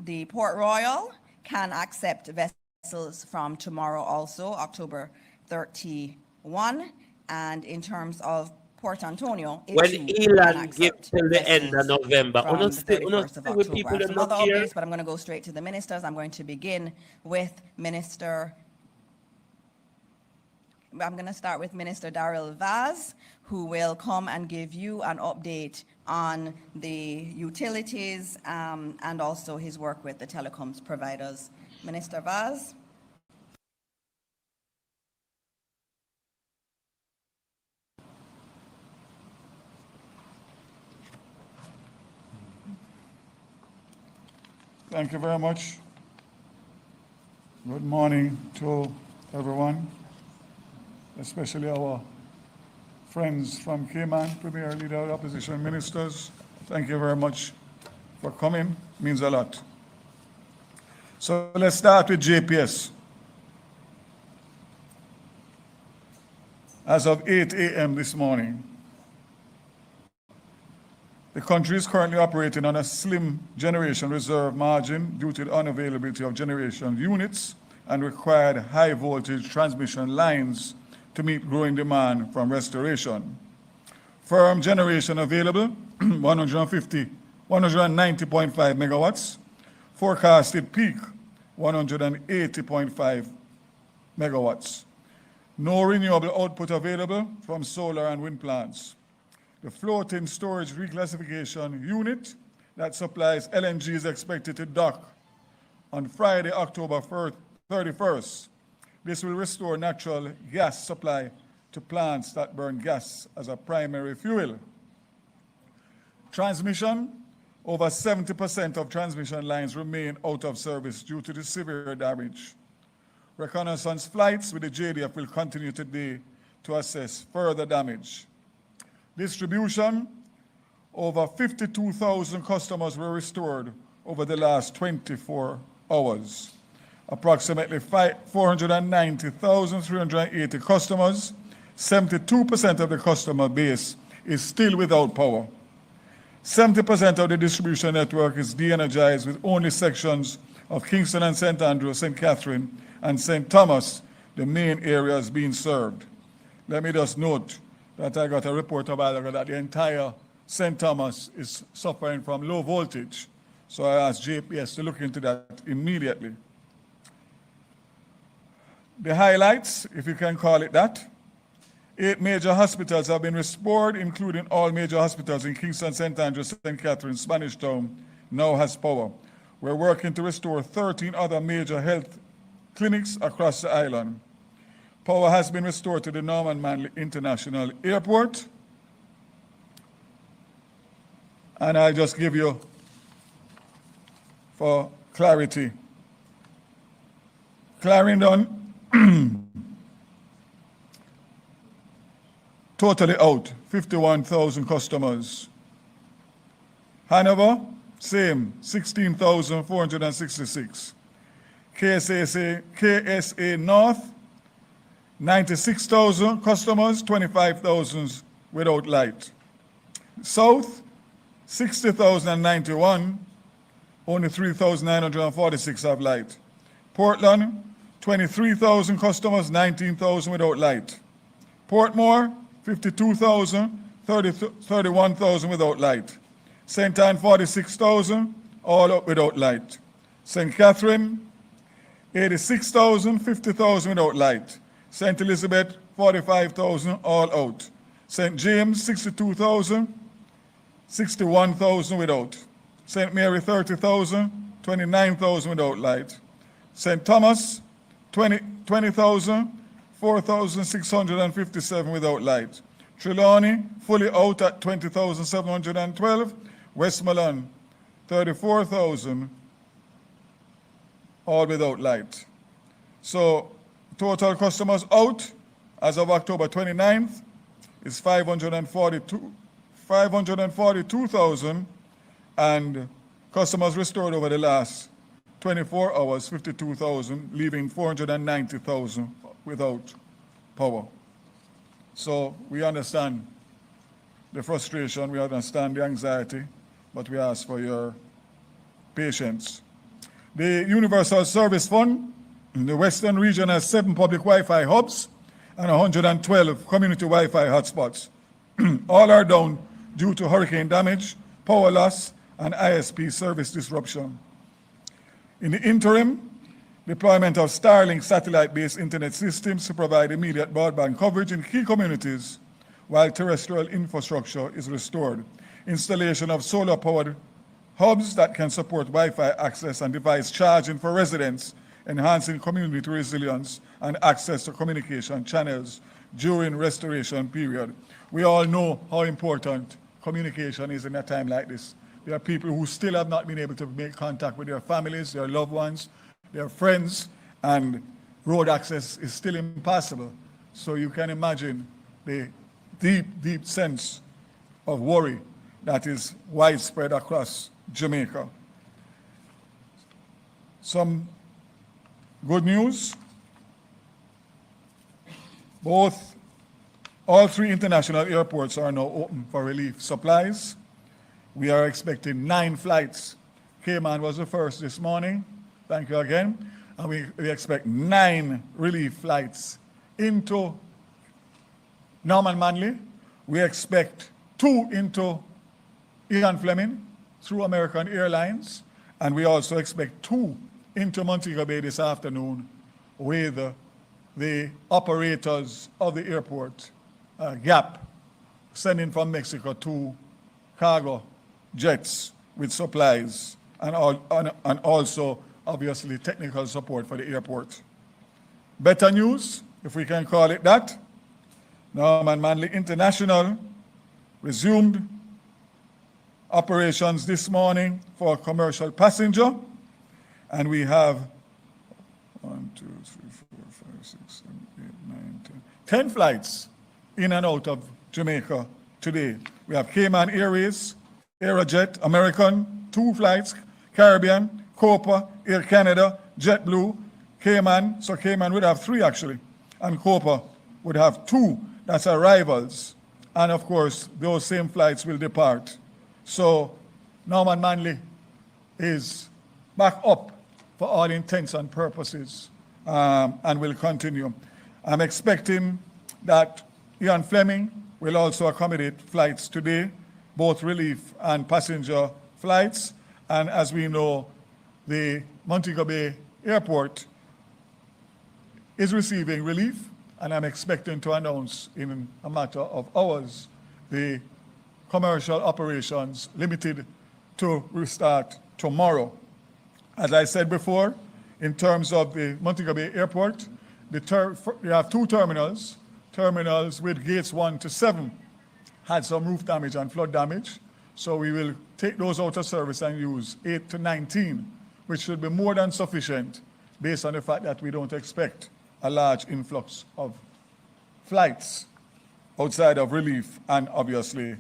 The Port Royal can accept vessels from tomorrow also, October 31. And in terms of Port Antonio, when Elan gives till the end of November, from the 31st of October. people I have that some other not here. updates, but I'm going to go straight to the ministers. I'm going to begin with I'm going to start with Minister Daryl Vaz, who will come and give you an update on the utilities and also his work with the telecoms providers. Minister Vaz. Thank you very much. Good morning to everyone, especially our friends from Cayman, Premier Leader, Opposition Ministers. Thank you very much for coming. It means a lot. So let's start with JPS. As of 8 a.m. this morning, the country is currently operating on a slim generation reserve margin due to the unavailability of generation units and required high voltage transmission lines to meet growing demand from restoration. Firm generation available, 190.5 megawatts. Forecasted peak, 180.5 megawatts. No renewable output available from solar and wind plants. The floating storage reclassification unit that supplies LNG is expected to dock on Friday, October 31st. This will restore natural gas supply to plants that burn gas as a primary fuel. Transmission, over 70% of transmission lines remain out of service due to the severe damage. Reconnaissance flights with the JDF will continue today to assess further damage. Distribution, over 52,000 customers were restored over the last 24 hours. Approximately 490,380 customers, 72% of the customer base is still without power. 70% of the distribution network is de-energized with only sections of Kingston and St. Andrew, St. Catherine, and St. Thomas, the main areas being served. Let me just note that I got a report about that the entire St. Thomas is suffering from low voltage. So I asked JPS to look into that immediately. The highlights, if you can call it that, 8 major hospitals have been restored, including all major hospitals in Kingston, St. Andrews, St. Catherine, Spanish Town, now has power. We're working to restore 13 other major health clinics across the island. Power has been restored to the Norman Manley International Airport. And I'll just give you, for clarity, Clarendon, totally out, 51,000 customers. Hanover, same, 16,466. KSA North, 96,000 customers, 25,000 without light. South, 60,091, only 3,946 have light. Portland, 23,000 customers, 19,000 without light. Portmore, 52,000, 31,000 without light. St. Anne, 46,000, all up without light. St. Catherine, 86,000, 50,000 without light. St. Elizabeth, 45,000, all out. St. James, 62,000, 61,000 without. St. Mary, 30,000, 29,000 without light. St. Thomas, 20,000, 4,657 without light. Trelawney, fully out at 20,712. Westmoreland, 34,000, all without light. So total customers out as of October 29th is 542,000, and customers restored over the last 24 hours, 52,000, leaving 490,000 without power. So we understand the frustration, we understand the anxiety, but we ask for your patience. The Universal Service Fund in the Western region has 7 public Wi-Fi hubs and 112 community Wi-Fi hotspots. All are down due to hurricane damage, power loss, and ISP service disruption. In the interim, deployment of Starlink satellite-based internet systems to provide immediate broadband coverage in key communities while terrestrial infrastructure is restored. Installation of solar-powered hubs that can support Wi-Fi access and device charging for residents, enhancing community resilience and access to communication channels during restoration period. We all know how important communication is in a time like this. There are people who still have not been able to make contact with their families, their loved ones, their friends, and road access is still impossible. So you can imagine the deep, deep sense of worry that is widespread across Jamaica. Some good news. All 3 international airports are now open for relief supplies. We are expecting 9 flights. Cayman was the first this morning. Thank you again. And we expect 9 relief flights into Norman Manley. We expect 2 into Ian Fleming through American Airlines. And we also expect 2 into Montego Bay this afternoon with the operators of the airport, GAP, sending from Mexico 2 cargo jets with supplies and also obviously technical support for the airport. Better news, if we can call it that. Norman Manley International resumed operations this morning for commercial passenger, and we have 1, 2, 3, 4, 5, 6, 7, 8, 9, 10 flights in and out of Jamaica today. We have Cayman Airways, Aerojet, American, 2 flights, Caribbean, Copa, Air Canada, JetBlue, Cayman. So Cayman would have 3 actually, and Copa would have 2. That's arrivals. And of course, those same flights will depart. So Norman Manley is back up for all intents and purposes, and will continue. I'm expecting that Ian Fleming will also accommodate flights today, both relief and passenger flights. And as we know, the Montego Bay Airport is receiving relief, and I'm expecting to announce in a matter of hours the commercial operations limited to restart tomorrow. As I said before, in terms of the Montego Bay Airport, we have 2 terminals. Terminals with gates 1 to 7 had some roof damage and flood damage. So we will take those out of service and use 8 to 19, which should be more than sufficient based on the fact that we don't expect a large influx of flights outside of relief and obviously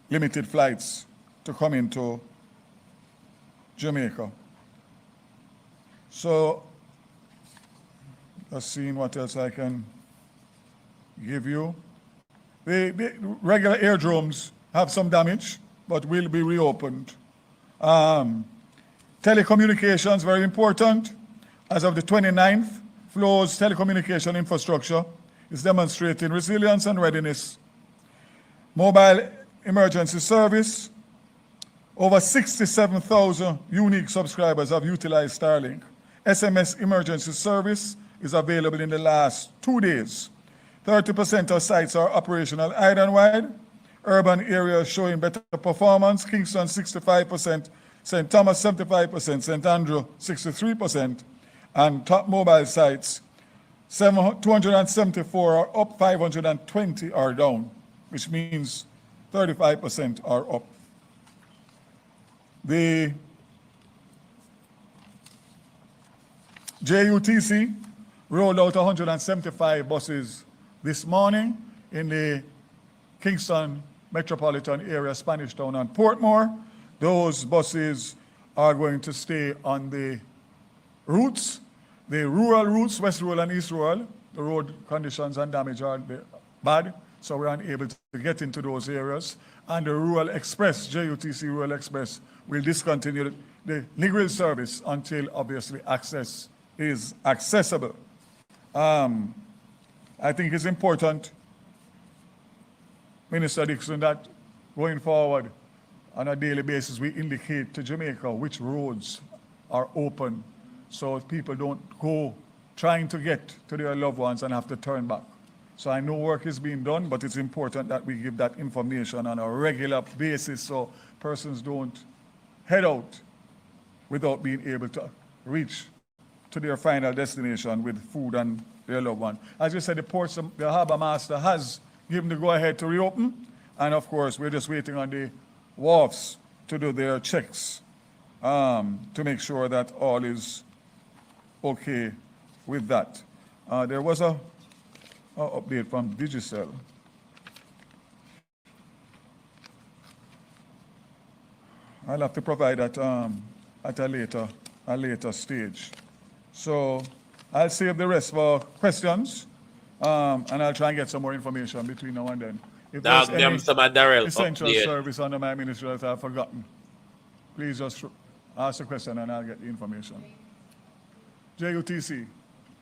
limited flights to come into Jamaica. So, just seeing what else I can give you. The regular airdromes have some damage, but will be reopened. Telecommunications, very important. As of the 29th, Flow's telecommunication infrastructure is demonstrating resilience and readiness. Mobile emergency service, over 67,000 unique subscribers have utilized Starlink. SMS emergency service is available in the last 2 days. 30% of sites are operational island-wide. Urban areas showing better performance. Kingston 65%, St. Thomas 75%, St. Andrew 63%, and top mobile sites 274 are up, 520 are down, which means 35% are up. The JUTC rolled out 175 buses this morning in the Kingston metropolitan area, Spanish Town and Portmore. Those buses are going to stay on the routes, the rural routes, West Rural and East Rural. The road conditions and damage are bad, so we're unable to get into those areas. And the Rural Express, JUTC Rural Express, will discontinue the Negril service until obviously access is accessible. I think it's important, Minister Dixon, that going forward on a daily basis, we indicate to Jamaica which roads are open so people don't go trying to get to their loved ones and have to turn back. So I know work is being done, but it's important that we give that information on a regular basis so persons don't head out without being able to reach to their final destination with food and their loved one. As you said, the Harbour Master has given the go-ahead to reopen, and of course, we're just waiting on the wharfs to do their checks to make sure that all is okay with that. There was a update from Digicel. I'll have to provide that at a later stage. So I'll save the rest for questions, and I'll try and get some more information between now and then. If there's any essential service under my ministry that I've forgotten, please just ask the question and I'll get the information. JUTC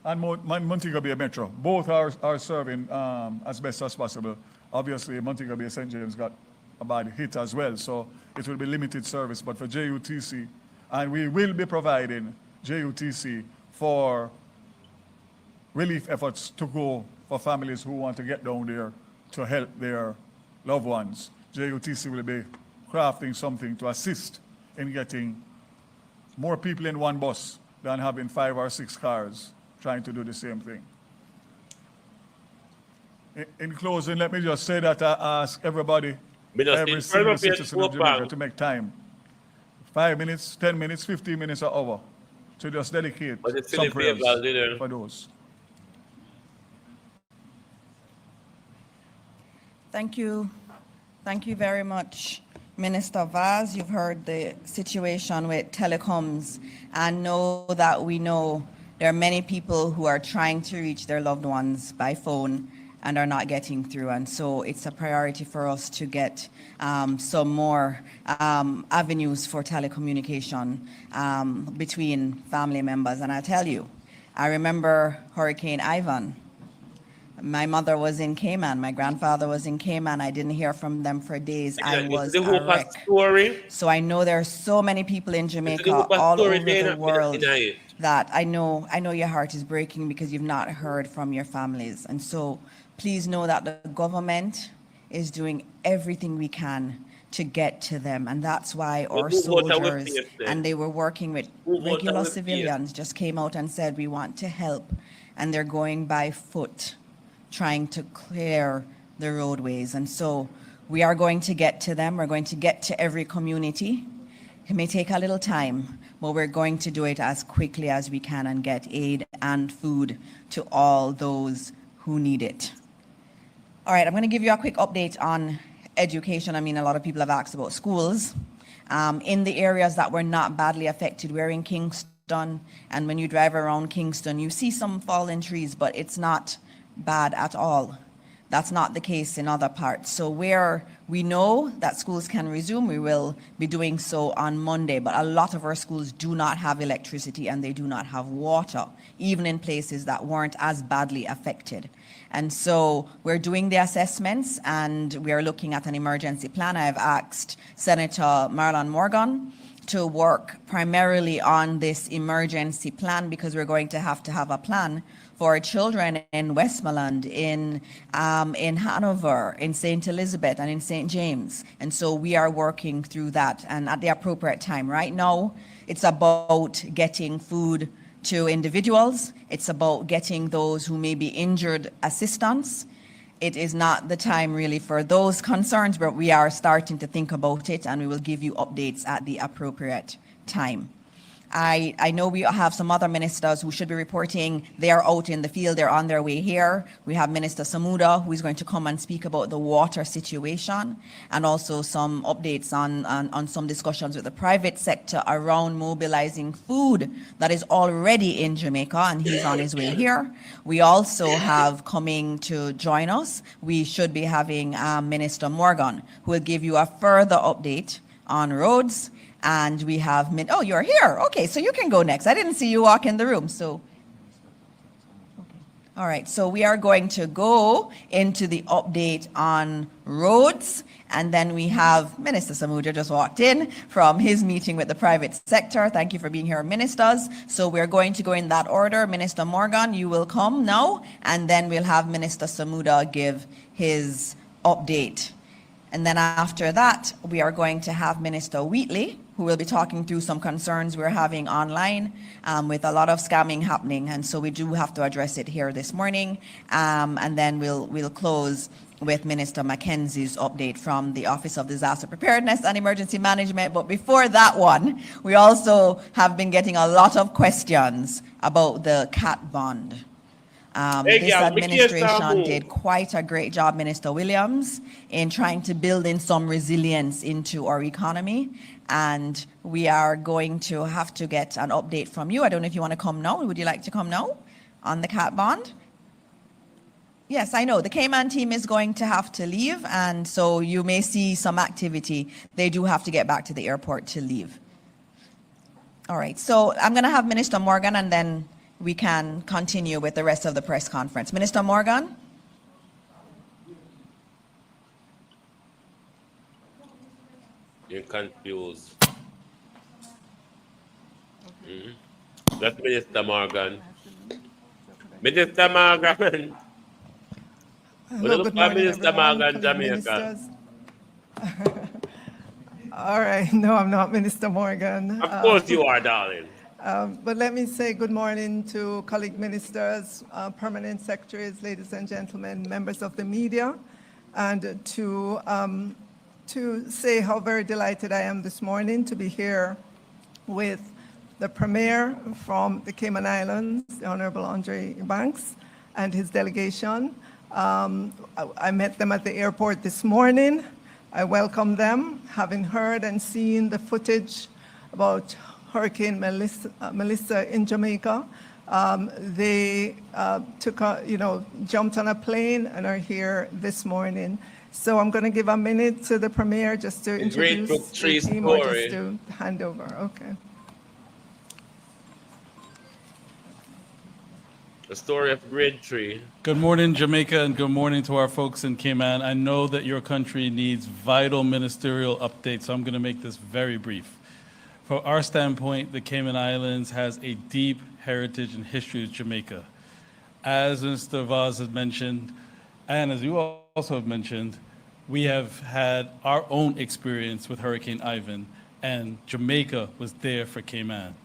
and Montego Bay Metro, both are serving as best as possible. Obviously, Montego Bay St. James got a bad hit as well, so it will be limited service. But for JUTC, and we will be providing JUTC for relief efforts to go for families who want to get down there to help their loved ones. JUTC will be crafting something to assist in getting more people in one bus than having 5 or 6 cars trying to do the same thing. In closing, let me just say that I ask everybody, every single citizen of Jamaica to make time. 5 minutes, 10 minutes, 15 minutes, an hour to just dedicate some prayers for those. Thank you. Thank you very much, Minister Vaz. You've heard the situation with telecoms and know that we know there are many people who are trying to reach their loved ones by phone and are not getting through. And so it's a priority for us to get some more avenues for telecommunication between family members. And I tell you, I remember Hurricane Ivan. My mother was in Cayman. My grandfather was in Cayman. I didn't hear from them for days. I was a wreck. So I know there are so many people in Jamaica, all over the world, that I know your heart is breaking because you've not heard from your families. And so please know that the government is doing everything we can to get to them. And that's why our soldiers, and they were working with regular civilians, just came out and said, we want to help. And they're going by foot, trying to clear the roadways. And so we are going to get to them. We're going to get to every community. It may take a little time, but we're going to do it as quickly as we can and get aid and food to all those who need it. All right, I'm going to give you a quick update on education. I mean, a lot of people have asked about schools. In the areas that were not badly affected, we're in Kingston, and when you drive around Kingston, you see some fallen trees, but it's not bad at all. That's not the case in other parts. So where we know that schools can resume, we will be doing so on Monday. But a lot of our schools do not have electricity and they do not have water, even in places that weren't as badly affected. And so we're doing the assessments and we are looking at an emergency plan. I've asked Senator Marlon Morgan to work primarily on this emergency plan because we're going to have a plan for children in Westmoreland, in Hanover, in St. Elizabeth, and in St. James. And so we are working through that and at the appropriate time. Right now, it's about getting food to individuals. It's about getting those who may be injured assistance. It is not the time really for those concerns, but we are starting to think about it, and we will give you updates at the appropriate time. I know we have some other ministers who should be reporting. They are out in the field. They're on their way here. We have Minister Samuda, who is going to come and speak about the water situation, and also some updates on some discussions with the private sector around mobilizing food that is already in Jamaica, and he's on his way here. We also have coming to join us, we should be having Minister Morgan, who will give you a further update on roads. And we have, oh, you're here. Okay, so you can go next. I didn't see you walk in the room, so. Okay. All right, so we are going to go into the update on roads. And then we have Minister Samuda just walked in from his meeting with the private sector. Thank you for being here, ministers. So we're going to go in that order. Minister Morgan, you will come now. And then we'll have Minister Samuda give his update. And then after that, we are going to have Minister Wheatley, who will be talking through some concerns we're having online with a lot of scamming happening. And so we do have to address it here this morning. And then we'll close with Minister Mackenzie's update from the Office of Disaster Preparedness and Emergency Management. But before that one, we also have been getting a lot of questions about the CAT bond. This administration did quite a great job, Minister Williams, in trying to build in some resilience into our economy. And we are going to have to get an update from you. I don't know if you want to come now. Would you like to come now on the CAT bond? Yes, I know. The Cayman team is going to have to leave, and so you may see some activity. They do have to get back to the airport to leave. All right, so I'm going to have Minister Morgan, and then we can continue with the rest of the press conference. Minister Morgan? You're confused. That's Minister Morgan. Minister Morgan. Hello, good morning, Minister everyone. Morgan, Jamaica. All right, no, I'm not Minister Morgan. Of course you are, darling. But let me say good morning to colleague ministers, permanent secretaries, ladies and gentlemen, members of the media, and to say how very delighted I am this morning to be here with the Premier from the Cayman Islands, the Honorable Andre Banks, and his delegation. I met them at the airport this morning. I welcome them, having heard and seen the footage about Hurricane Melissa in Jamaica. They jumped on a plane and are here this morning. So I'm going to give a minute to the Premier just to introduce the team or just to hand over. Okay. The story of Braintree. Good morning, Jamaica, and good morning to our folks in Cayman. I know that your country needs vital ministerial updates, so I'm going to make this very brief. From our standpoint, the Cayman Islands has a deep heritage and history with Jamaica. As Mr. Vaz had mentioned, and as you also have mentioned, we have had our own experience with Hurricane Ivan, and Jamaica was there for Cayman.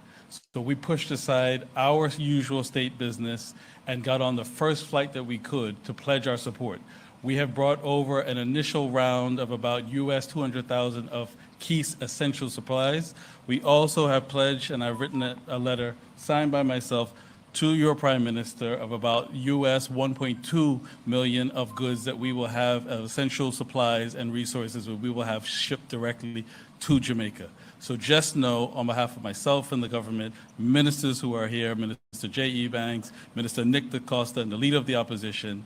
So we pushed aside our usual state business and got on the first flight that we could to pledge our support. We have brought over an initial round of about US 200,000 of key essential supplies. We also have pledged, and I've written a letter signed by myself to your Prime Minister of about US 1.2 million of goods that we will have, essential supplies and resources that we will have shipped directly to Jamaica. So just know, on behalf of myself and the government, ministers who are here, Minister J.E. Banks, Minister Nick DaCosta, and the leader of the opposition,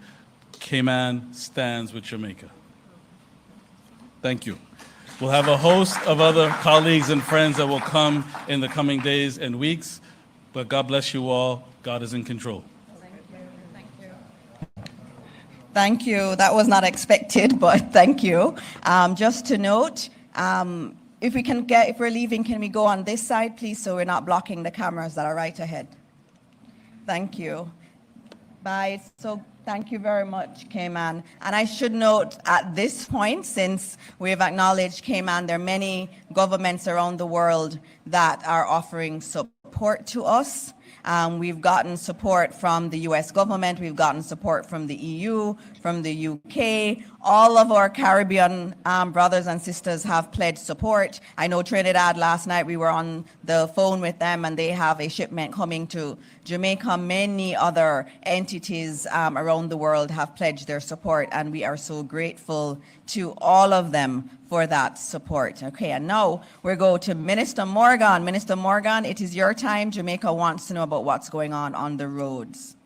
Cayman stands with Jamaica. Thank you. We'll have a host of other colleagues and friends that will come in the coming days and weeks, but God bless you all. God is in control. Thank you. That was not expected, but thank you. Just to note, if we're leaving, can we go on this side, please, so we're not blocking the cameras that are right ahead? Thank you. Bye. So thank you very much, Cayman. And I should note at this point, since we have acknowledged Cayman, there are many governments around the world that are offering support to us. We've gotten support from the US government, we've gotten support from the EU, from the UK. All of our Caribbean brothers and sisters have pledged support. I know Trinidad last night, we were on the phone with them and they have a shipment coming to Jamaica. Many other entities around the world have pledged their support, and we are so grateful to all of them for that support. Okay, and now we go to Minister Morgan. Minister Morgan, it is your time. Jamaica wants to know about what's going on the roads.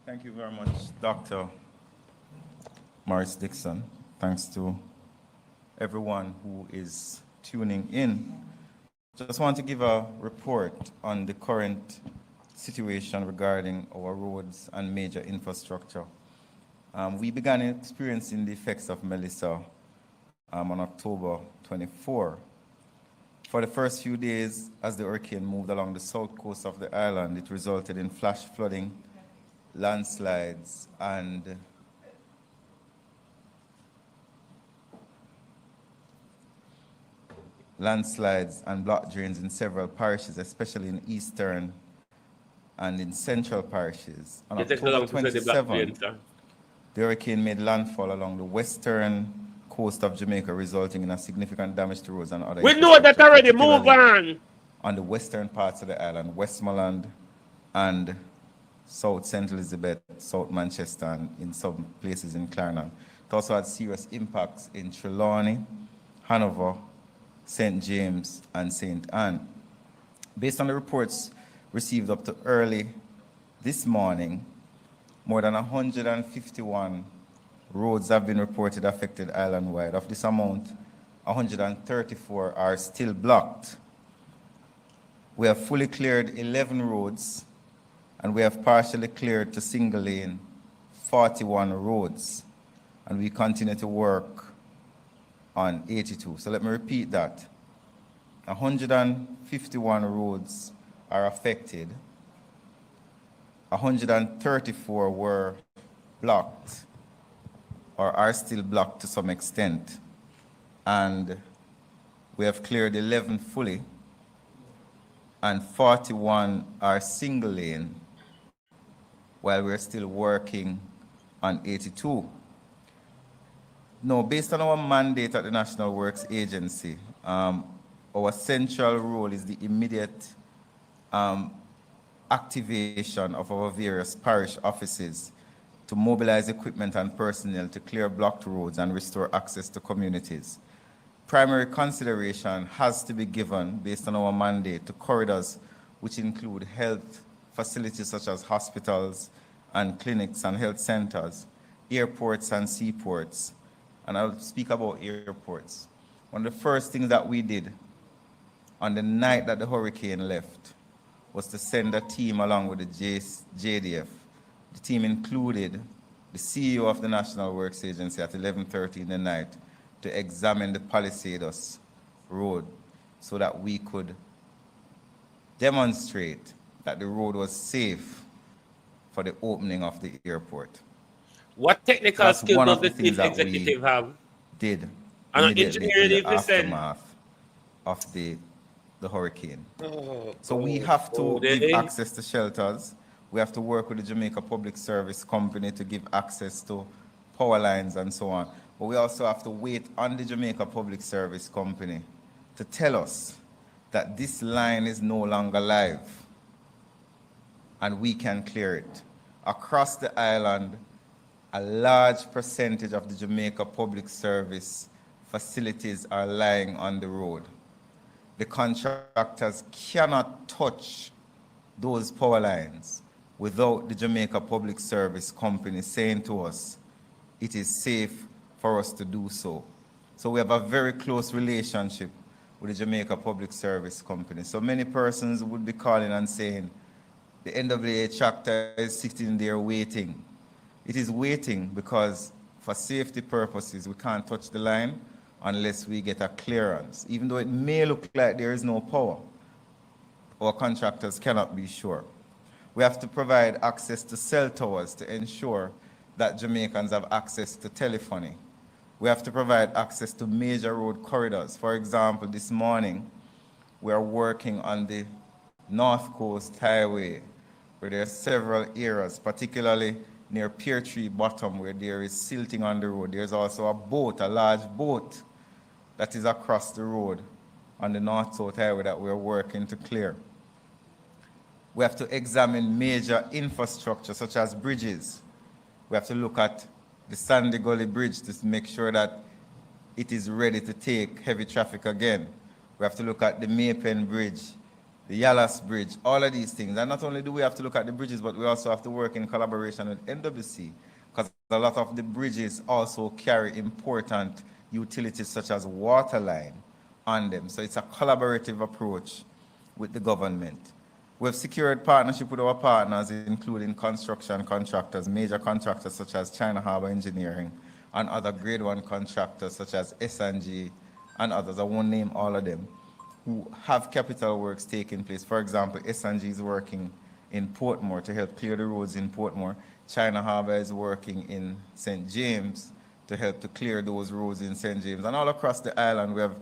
Thank you very much, Dr. Morris Dixon. Thanks to everyone who is tuning in. Just want to give a report on the current situation regarding our roads and major infrastructure. We began experiencing the effects of Melissa on October 24. For the first few days, as the hurricane moved along the south coast of the island, it resulted in flash flooding, landslides, and block drains in several parishes, especially in eastern and in central parishes. On October 27, the hurricane made landfall along the western coast of Jamaica, resulting in a significant damage to roads and other. We know that already. Move on. On the western parts of the island, Westmoreland and South St. Elizabeth, South Manchester, and in some places in Clarendon. It also had serious impacts in Trelawney, Hanover, St. James, and St. Anne. Based on the reports received up to early this morning, more than 151 roads have been reported affected island-wide. Of this amount, 134 are still blocked. We have fully cleared 11 roads, and we have partially cleared to single lane 41 roads, and we continue to work on 82. So let me repeat that. 151 roads are affected. 134 were blocked or are still blocked to some extent. And we have cleared 11 fully, and 41 are single lane, while we're still working on 82. No, based on our mandate at the National Works Agency, our central role is the immediate activation of our various parish offices to mobilize equipment and personnel to clear blocked roads and restore access to communities. Primary consideration has to be given, based on our mandate, to corridors which include health facilities such as hospitals and clinics and health centers, airports and seaports. And I'll speak about airports. One of the first things that we did on the night that the hurricane left was to send a team along with the JDF. The team included the CEO of the National Works Agency at 11:30 in the night to examine the Palisados Road so that we could demonstrate that the road was safe for the opening of the airport. What technical skills does the chief executive have? Did immediately in the aftermath of the hurricane. So we have to give access to shelters. We have to work with the Jamaica Public Service Company to give access to power lines and so on. But we also have to wait on the Jamaica Public Service Company to tell us that this line is no longer live and we can clear it. Across the island, a large percentage of the Jamaica Public Service facilities are lying on the road. The contractors cannot touch those power lines without the Jamaica Public Service Company saying to us, it is safe for us to do so. So we have a very close relationship with the Jamaica Public Service Company. So many persons would be calling and saying, The NWA tractor is sitting there waiting. It is waiting because for safety purposes, we can't touch the line unless we get a clearance. Even though it may look like there is no power, our contractors cannot be sure. We have to provide access to cell towers to ensure that Jamaicans have access to telephony. We have to provide access to major road corridors. For example, this morning, we are working on the North Coast Highway, where there are several areas, particularly near Pear Tree Bottom, where there is silting on the road. There's also a boat, a large boat, that is across the road on the North-South Highway that we're working to clear. We have to examine major infrastructure, such as bridges. We have to look at the Sandy Gully Bridge to make sure that it is ready to take heavy traffic again. We have to look at the Maypen Bridge, the Yallas Bridge, all of these things. And not only do we have to look at the bridges, but we also have to work in collaboration with NWC, because a lot of the bridges also carry important utilities such as water line on them. So it's a collaborative approach with the government. We've secured partnership with our partners, including construction contractors, major contractors such as China Harbour Engineering, and other grade 1 contractors such as S&G and others. I won't name all of them, who have capital works taking place. For example, S&G is working in Portmore to help clear the roads in Portmore. China Harbour is working in St. James to help to clear those roads in St. James. And all across the island, we have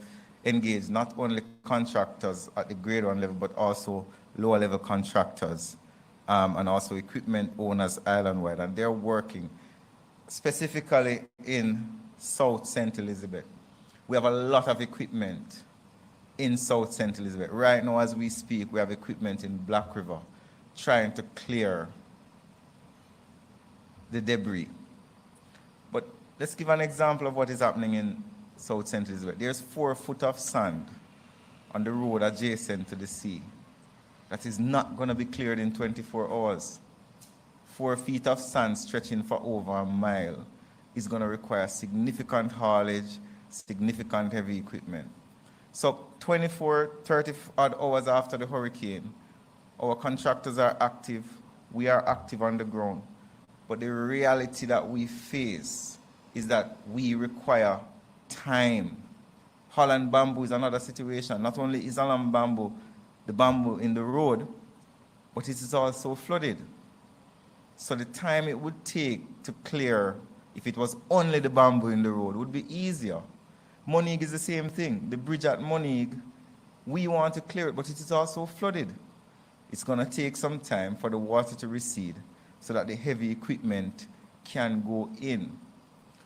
engaged not only contractors at the grade 1 level, but also lower level contractors and also equipment owners island-wide. And they're working specifically in South St. Elizabeth. We have a lot of equipment in South St. Elizabeth. Right now, as we speak, we have equipment in Black River trying to clear the debris. But let's give an example of what is happening in South St. Elizabeth. There's 4 foot of sand on the road adjacent to the sea that is not going to be cleared in 24 hours. 4 feet of sand stretching for over a mile is going to require significant haulage, significant heavy equipment. So 24, 30 odd hours after the hurricane, our contractors are active, we are active on the ground. But the reality that we face is that we require time. Holland bamboo is another situation. Not only is Holland bamboo the bamboo in the road, but it is also flooded. So the time it would take to clear, if it was only the bamboo in the road, would be easier. Monique is the same thing. The bridge at Monique, we want to clear it, but it is also flooded. It's going to take some time for the water to recede so that the heavy equipment can go in.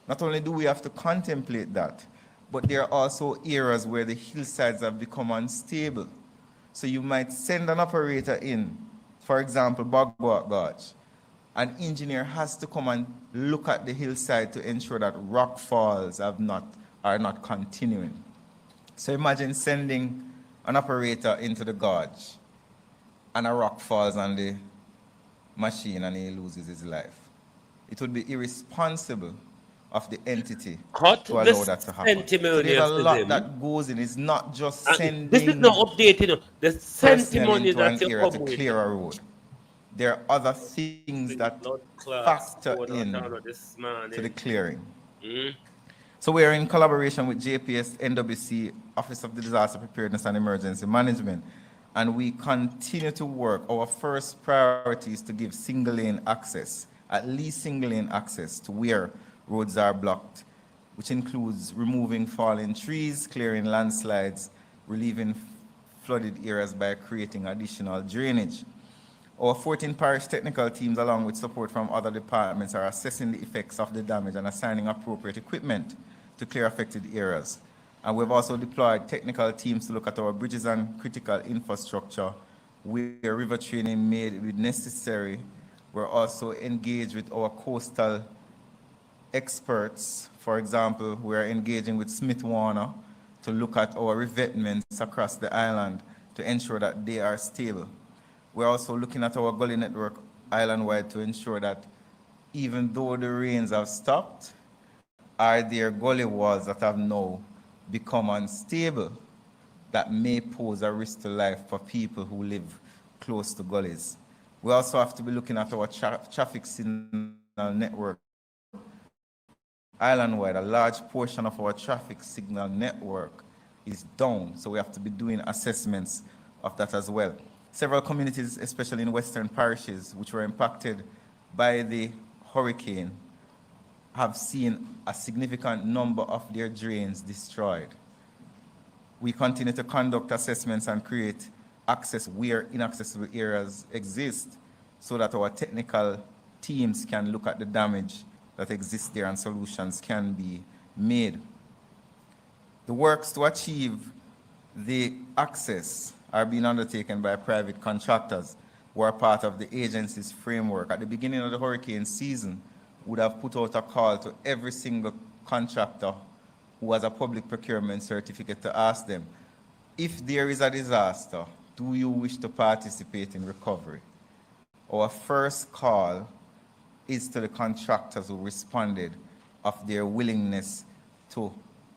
Not only do we have to contemplate that, but there are also areas where the hillsides have become unstable. So you might send an operator in, for example, Bogwalk Gorge. An engineer has to come and look at the hillside to ensure that rock falls are not continuing. So imagine sending an operator into the gorge and a rock falls on the machine and he loses his life. It would be irresponsible of the entity to allow that to happen. So there's a lot that goes in. It's not just sending this is not updating the sentimony that you come to with. clear a road. There are other things that factor in to the clearing. So we are in collaboration with JPS, NWC, Office of Disaster Preparedness and Emergency Management, and we continue to work. Our first priority is to give single lane access, at least single lane access to where roads are blocked, which includes removing fallen trees, clearing landslides, relieving flooded areas by creating additional drainage. Our 14 parish technical teams, along with support from other departments, are assessing the effects of the damage and assigning appropriate equipment to clear affected areas. And we've also deployed technical teams to look at our bridges and critical infrastructure where river training made it necessary. We're also engaged with our coastal experts. For example, we're engaging with Smith Warner to look at our revetments across the island to ensure that they are stable. We're also looking at our gully network island-wide to ensure that even though the rains have stopped, are there gully walls that have now become unstable that may pose a risk to life for people who live close to gullies. We also have to be looking at our traffic signal network. Island-wide, a large portion of our traffic signal network is down, so we have to be doing assessments of that as well. Several communities, especially in western parishes, which were impacted by the hurricane, have seen a significant number of their drains destroyed. We continue to conduct assessments and create access where inaccessible areas exist so that our technical teams can look at the damage that exists there and solutions can be made. The works to achieve the access are being undertaken by private contractors who are part of the agency's framework. At the beginning of the hurricane season, we would have put out a call to every single contractor who has a public procurement certificate to ask them, if there is a disaster, do you wish to participate in recovery? Our first call is to the contractors who responded of their willingness to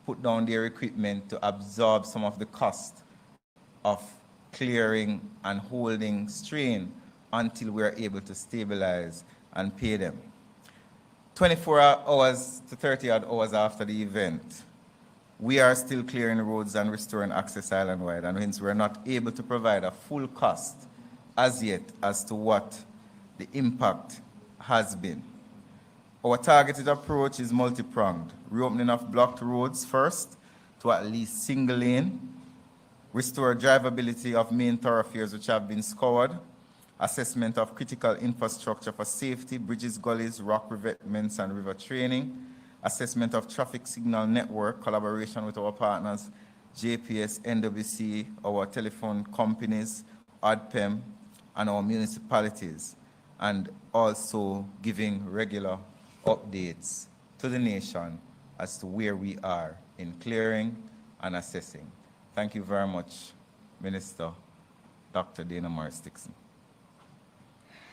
put down their equipment to absorb some of the cost of clearing and holding strain until we are able to stabilize and pay them. 24 hours to 30 odd hours after the event, we are still clearing roads and restoring access island-wide, and hence we're not able to provide a full cost as yet as to what the impact has been. Our targeted approach is multi-pronged. Reopening of blocked roads first to at least single lane, restore drivability of main thoroughfares which have been scoured, assessment of critical infrastructure for safety, bridges, gullies, rock revetments, and river training, assessment of traffic signal network, collaboration with our partners, JPS, NWC, our telephone companies, ADPEM, and our municipalities, and also giving regular updates to the nation as to where we are in clearing and assessing. Thank you very much, Minister Dr. Dana Morris-Dixon.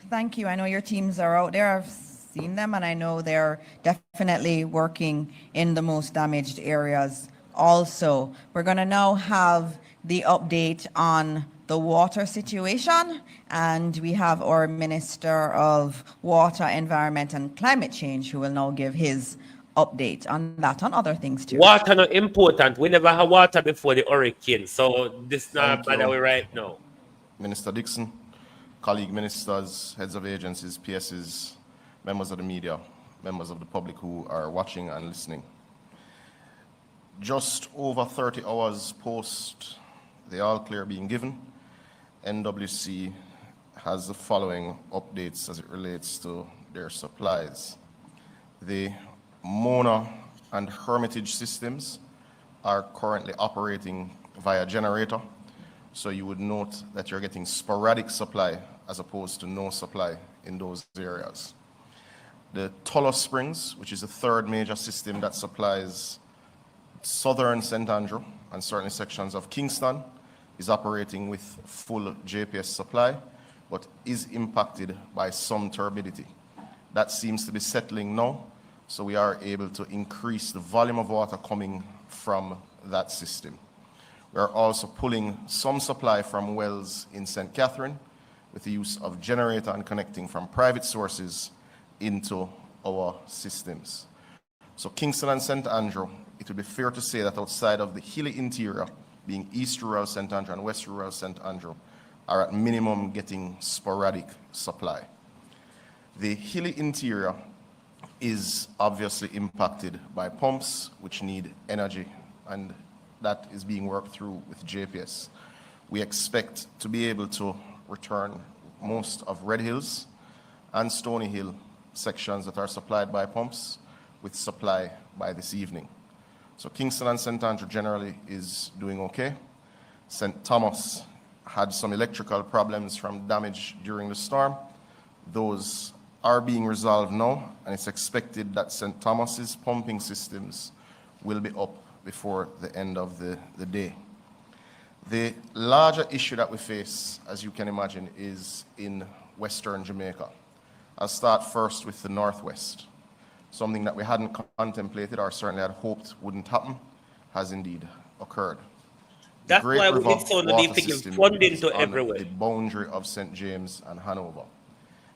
Thank you. I know your teams are out there. I've seen them, and I know they're definitely working in the most damaged areas also. We're going to now have the update on the water situation, and we have our Minister of Water, Environment and Climate Change who will now give his update on that, on other things too. Water not important. We never had water before the hurricane, so this not by the way right now. Minister Dixon, colleague ministers, heads of agencies, PSs, members of the media, members of the public who are watching and listening. Just over 30 hours post the all clear being given, NWC has the following updates as it relates to their supplies. The Mona and Hermitage systems are currently operating via generator, so you would note that you're getting sporadic supply as opposed to no supply in those areas. The Tullow Springs, which is the third major system that supplies southern St. Andrew and certainly sections of Kingston, is operating with full JPS supply, but is impacted by some turbidity. That seems to be settling now, so we are able to increase the volume of water coming from that system. We are also pulling some supply from wells in St. Catherine with the use of generator and connecting from private sources into our systems. So Kingston and St. Andrew, it would be fair to say that outside of the hilly interior, being East Rural St. Andrew and West Rural St. Andrew, are at minimum getting sporadic supply. The hilly interior is obviously impacted by pumps which need energy, and that is being worked through with JPS. We expect to be able to return most of Red Hills and Stony Hill sections that are supplied by pumps with supply by this evening. So Kingston and St. Andrew generally is doing okay. St. Thomas had some electrical problems from damage during the storm. Those are being resolved now, and it's expected that St. Thomas's pumping systems will be up before the end of the day. The larger issue that we face, as you can imagine, is in Western Jamaica. I'll start first with the Northwest. Something that we hadn't contemplated or certainly had hoped wouldn't happen has indeed occurred. That's why we need to be funding to everywhere. The boundary of St. James and Hanover.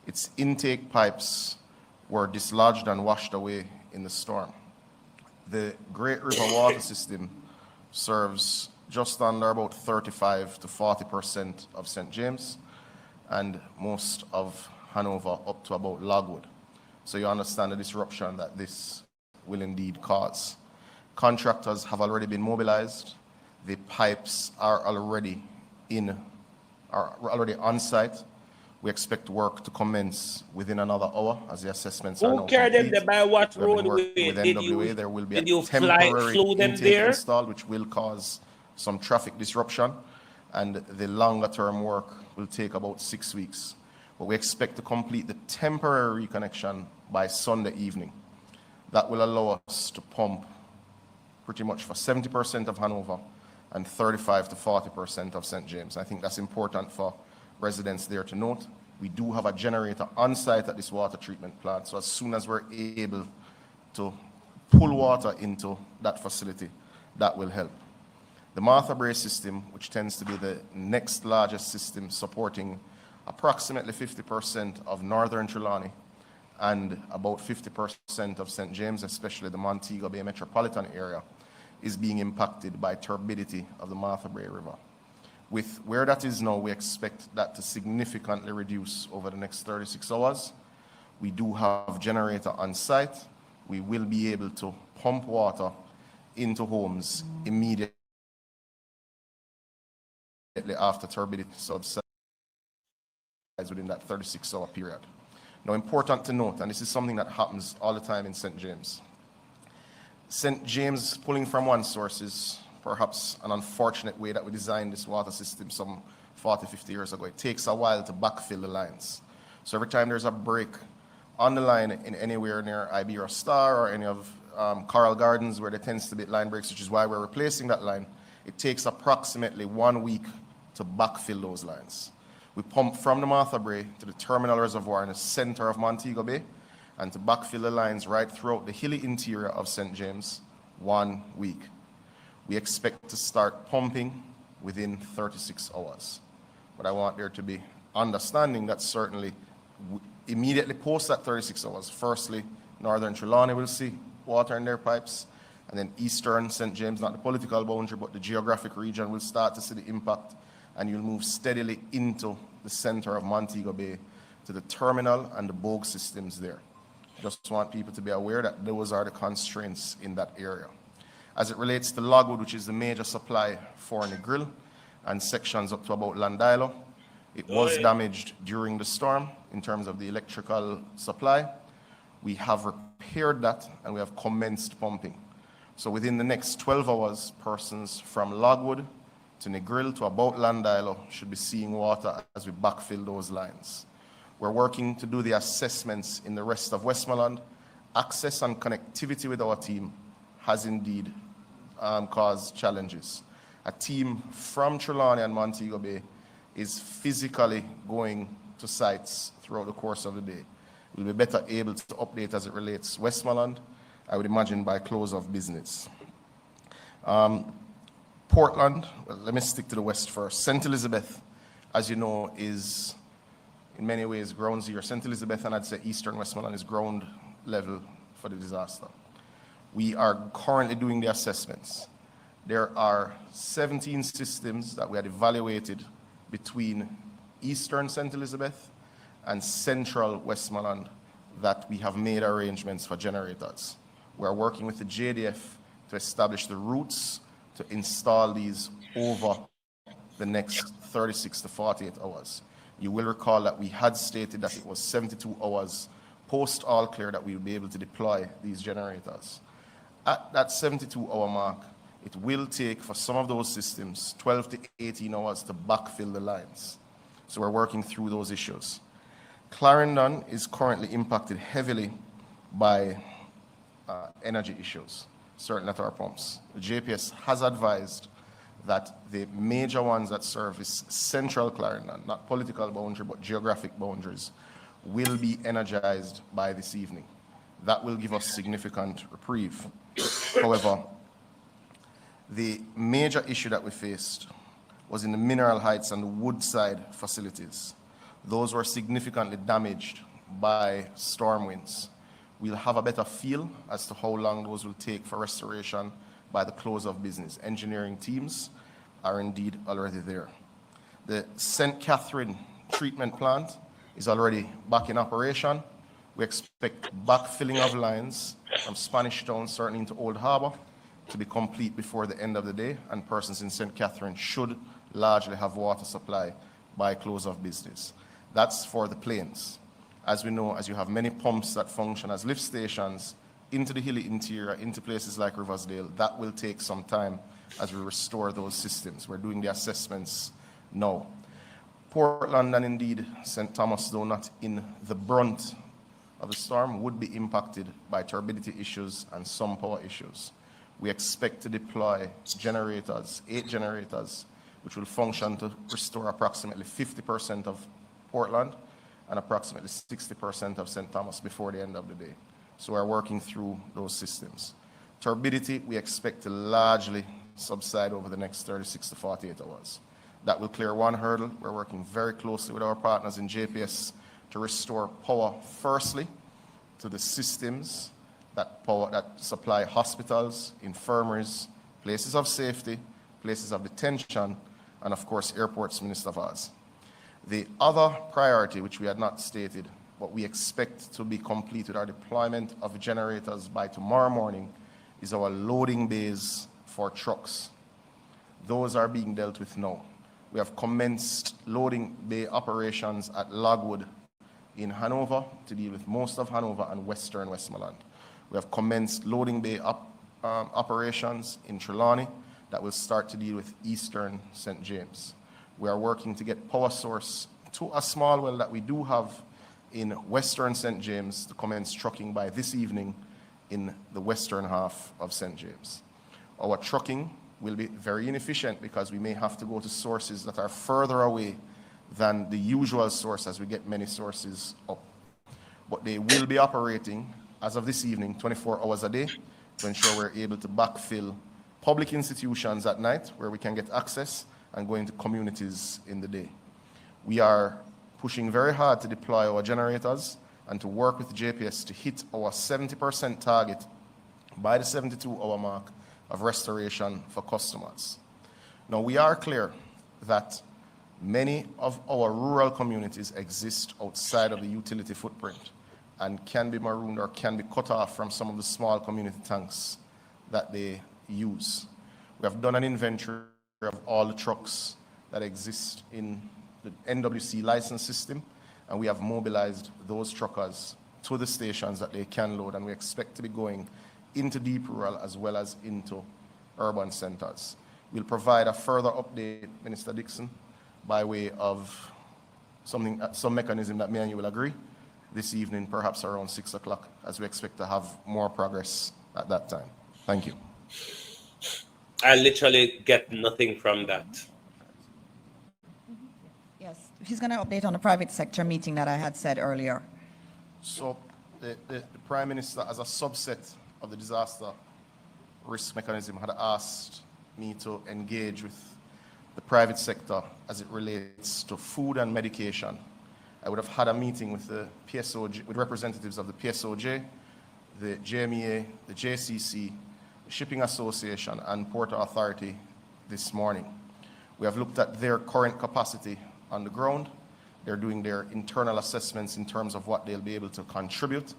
Its intake pipes were dislodged and washed away in the storm. The Great River water system serves just under about 35 to 40% of St. James and most of Hanover up to about Logwood. So you understand the disruption that this will indeed cause. Contractors have already been mobilized. The pipes are already on site. We expect work to commence within another hour as the assessments are now Who carried them complete. there by what We have been roadway? working with NWA. There will be did a you temporary flew them intake there? installed, which will cause some traffic disruption, and the longer term work will take about 6 weeks. But we expect to complete the temporary reconnection by Sunday evening. That will allow us to pump pretty much for 70% of Hanover and 35 to 40% of St. James. I think that's important for residents there to note. We do have a generator on site at this water treatment plant, so as soon as we're able to pull water into that facility, that will help. The Martha Brae system, which tends to be the next largest system supporting approximately 50% of northern Trelawney and about 50% of St. James, especially the Montego Bay metropolitan area, is being impacted by turbidity of the Martha Brae River. With where that is now, we expect that to significantly reduce over the next 36 hours. We do have generator on site. We will be able to pump water into homes immediately after turbidity subsides within that 36-hour period. Now, important to note, and this is something that happens all the time in St. James. St. James, pulling from one source, is perhaps an unfortunate way that we designed this water system some 40, 50 years ago. It takes a while to backfill the lines. So every time there's a break on the line in anywhere near Iberia Star or any of Coral Gardens where there tends to be line breaks, which is why we're replacing that line, it takes approximately 1 week to backfill those lines. We pump from the Martha Brae to the terminal reservoir in the center of Montego Bay and to backfill the lines right throughout the hilly interior of St. James, 1 week. We expect to start pumping within 36 hours. But I want there to be understanding that certainly immediately post that 36 hours, firstly, northern Trelawney will see water in their pipes, and then eastern St. James, not the political boundary, but the geographic region, will start to see the impact, and you'll move steadily into the center of Montego Bay to the terminal and the Bogue systems there. Just want people to be aware that those are the constraints in that area. As it relates to Logwood, which is the major supply for Negril and sections up to about Landilo, it was damaged during the storm in terms of the electrical supply. We have repaired that and we have commenced pumping. So within the next 12 hours, persons from Logwood to Negril to about Landilo should be seeing water as we backfill those lines. We're working to do the assessments in the rest of Westmoreland. Access and connectivity with our team has indeed caused challenges. A team from Trelawney and Montego Bay is physically going to sites throughout the course of the day. We'll be better able to update as it relates Westmoreland, I would imagine by close of business. Portland, well, let me stick to the west first. St. Elizabeth, as you know, is in many ways ground zero. St. Elizabeth and I'd say eastern Westmoreland is ground level for the disaster. We are currently doing the assessments. There are 17 systems that we had evaluated between eastern St. Elizabeth and central Westmoreland that we have made arrangements for generators. We're working with the JDF to establish the routes to install these over the next 36 to 48 hours. You will recall that we had stated that it was 72 hours post all clear that we would be able to deploy these generators. At that 72-hour mark, it will take for some of those systems 12 to 18 hours to backfill the lines. So we're working through those issues. Clarendon is currently impacted heavily by energy issues, certainly at our pumps. The JPS has advised that the major ones that service central Clarendon, not political boundary, but geographic boundaries, will be energized by this evening. That will give us significant reprieve. However, the major issue that we faced was in the Mineral Heights and the Woodside facilities. those were significantly damaged by storm winds. We'll have a better feel as to how long those will take for restoration by the close of business. Engineering teams are indeed already there. The St. Catherine treatment plant is already back in operation. We expect backfilling of lines from Spanish Town, certainly into Old Harbour, to be complete before the end of the day, and persons in St. Catherine should largely have water supply by close of business. That's for the plains. As we know, as you have many pumps that function as lift stations into the hilly interior, into places like Riversdale, that will take some time as we restore those systems. We're doing the assessments now. Portland and indeed St. Thomas, though not in the brunt of the storm, would be impacted by turbidity issues and some power issues. We expect to deploy generators, 8 generators, which will function to restore approximately 50% of Portland and approximately 60% of St. Thomas before the end of the day. So we're working through those systems. Turbidity, we expect to largely subside over the next 36 to 48 hours. That will clear one hurdle. We're working very closely with our partners in JPS to restore power, firstly, to the systems that supply hospitals, infirmaries, places of safety, places of detention, and of course, airports, Minister Vaz. The other priority, which we had not stated, but we expect to be complete with our deployment of generators by tomorrow morning, is our loading bays for trucks. Those are being dealt with now. We have commenced loading bay operations at Logwood in Hanover to deal with most of Hanover and Western Westmoreland. We have commenced loading bay operations in Trelawney that will start to deal with Eastern St. James. We are working to get power source to a small well that we do have in Western St. James to commence trucking by this evening in the western half of St. James. Our trucking will be very inefficient because we may have to go to sources that are further away than the usual source as we get many sources up. But they will be operating, as of this evening, 24 hours a day to ensure we're able to backfill public institutions at night where we can get access and go into communities in the day. We are pushing very hard to deploy our generators and to work with JPS to hit our 70% target by the 72-hour mark of restoration for customers. Now, we are clear that many of our rural communities exist outside of the utility footprint and can be marooned or can be cut off from some of the small community tanks that they use. We have done an inventory of all the trucks that exist in the NWC license system, and we have mobilized those truckers to the stations that they can load, and we expect to be going into deep rural as well as into urban centers. We'll provide a further update, Minister Dixon, by way of some mechanism that me and you will agree this evening, perhaps around 6 o'clock, as we expect to have more progress at that time. Thank you. I literally get nothing from that. Yes, he's going to update on the private sector meeting that I had said earlier. So the Prime Minister, as a subset of the disaster risk mechanism, had asked me to engage with the private sector as it relates to food and medication. I would have had a meeting with the PSOJ, with representatives of the PSOJ, the JMEA, the JCC, the Shipping Association, and Port Authority this morning. We have looked at their current capacity on the ground. They're doing their internal assessments in terms of what they'll be able to contribute.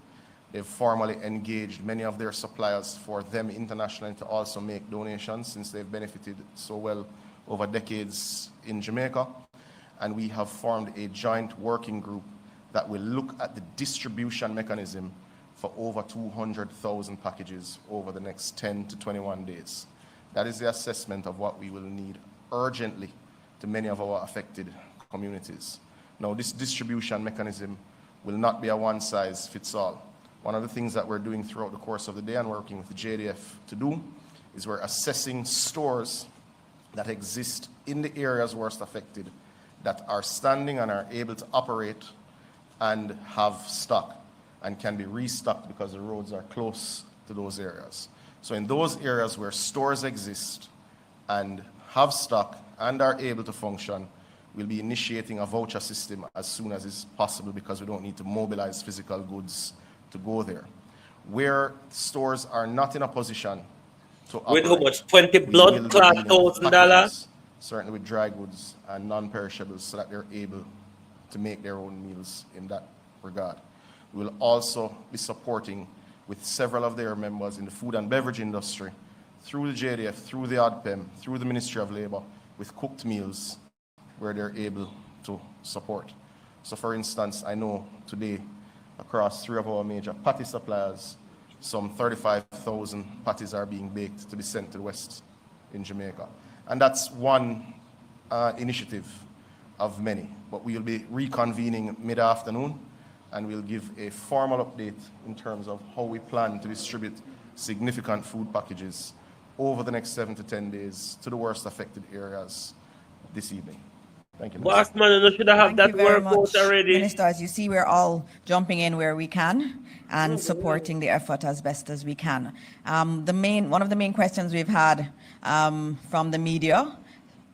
They've formally engaged many of their suppliers for them internationally to also make donations, since they've benefited so well over decades in Jamaica. And we have formed a joint working group that will look at the distribution mechanism for over 200,000 packages over the next 10 to 21 days. That is the assessment of what we will need urgently to many of our affected communities. Now, this distribution mechanism will not be a one-size-fits-all. One of the things that we're doing throughout the course of the day and working with the JDF to do is we're assessing stores that exist in the areas worst affected that are standing and are able to operate and have stock and can be restocked because the roads are close to those areas. So in those areas where stores exist and have stock and are able to function, We'll be initiating a voucher system as soon as is possible because we don't need to mobilize physical goods to go there. Where stores are not in a position to With how operate, much? 20 we blood will be clot dealing with $1,000? packages, certainly with dry goods and non-perishables, so that they're able to make their own meals in that regard. We will also be supporting with several of their members in the food and beverage industry through the JDF, through the ODPEM, through the Ministry of Labor, with cooked meals where they're able to support. So for instance, I know today across 3 of our major patty suppliers, some 35,000 patties are being baked to be sent to the West in Jamaica. And that's one initiative of many, but we'll be reconvening mid-afternoon and we'll give a formal update in terms of how we plan to distribute significant food packages over the next 7 to 10 days to the worst affected areas this evening. Thank you. Boss man, you should have Thank that you very work out much, already. Minister. As you see, we're all jumping in where we can and supporting the effort as best as we can. One of the main questions we've had from the media,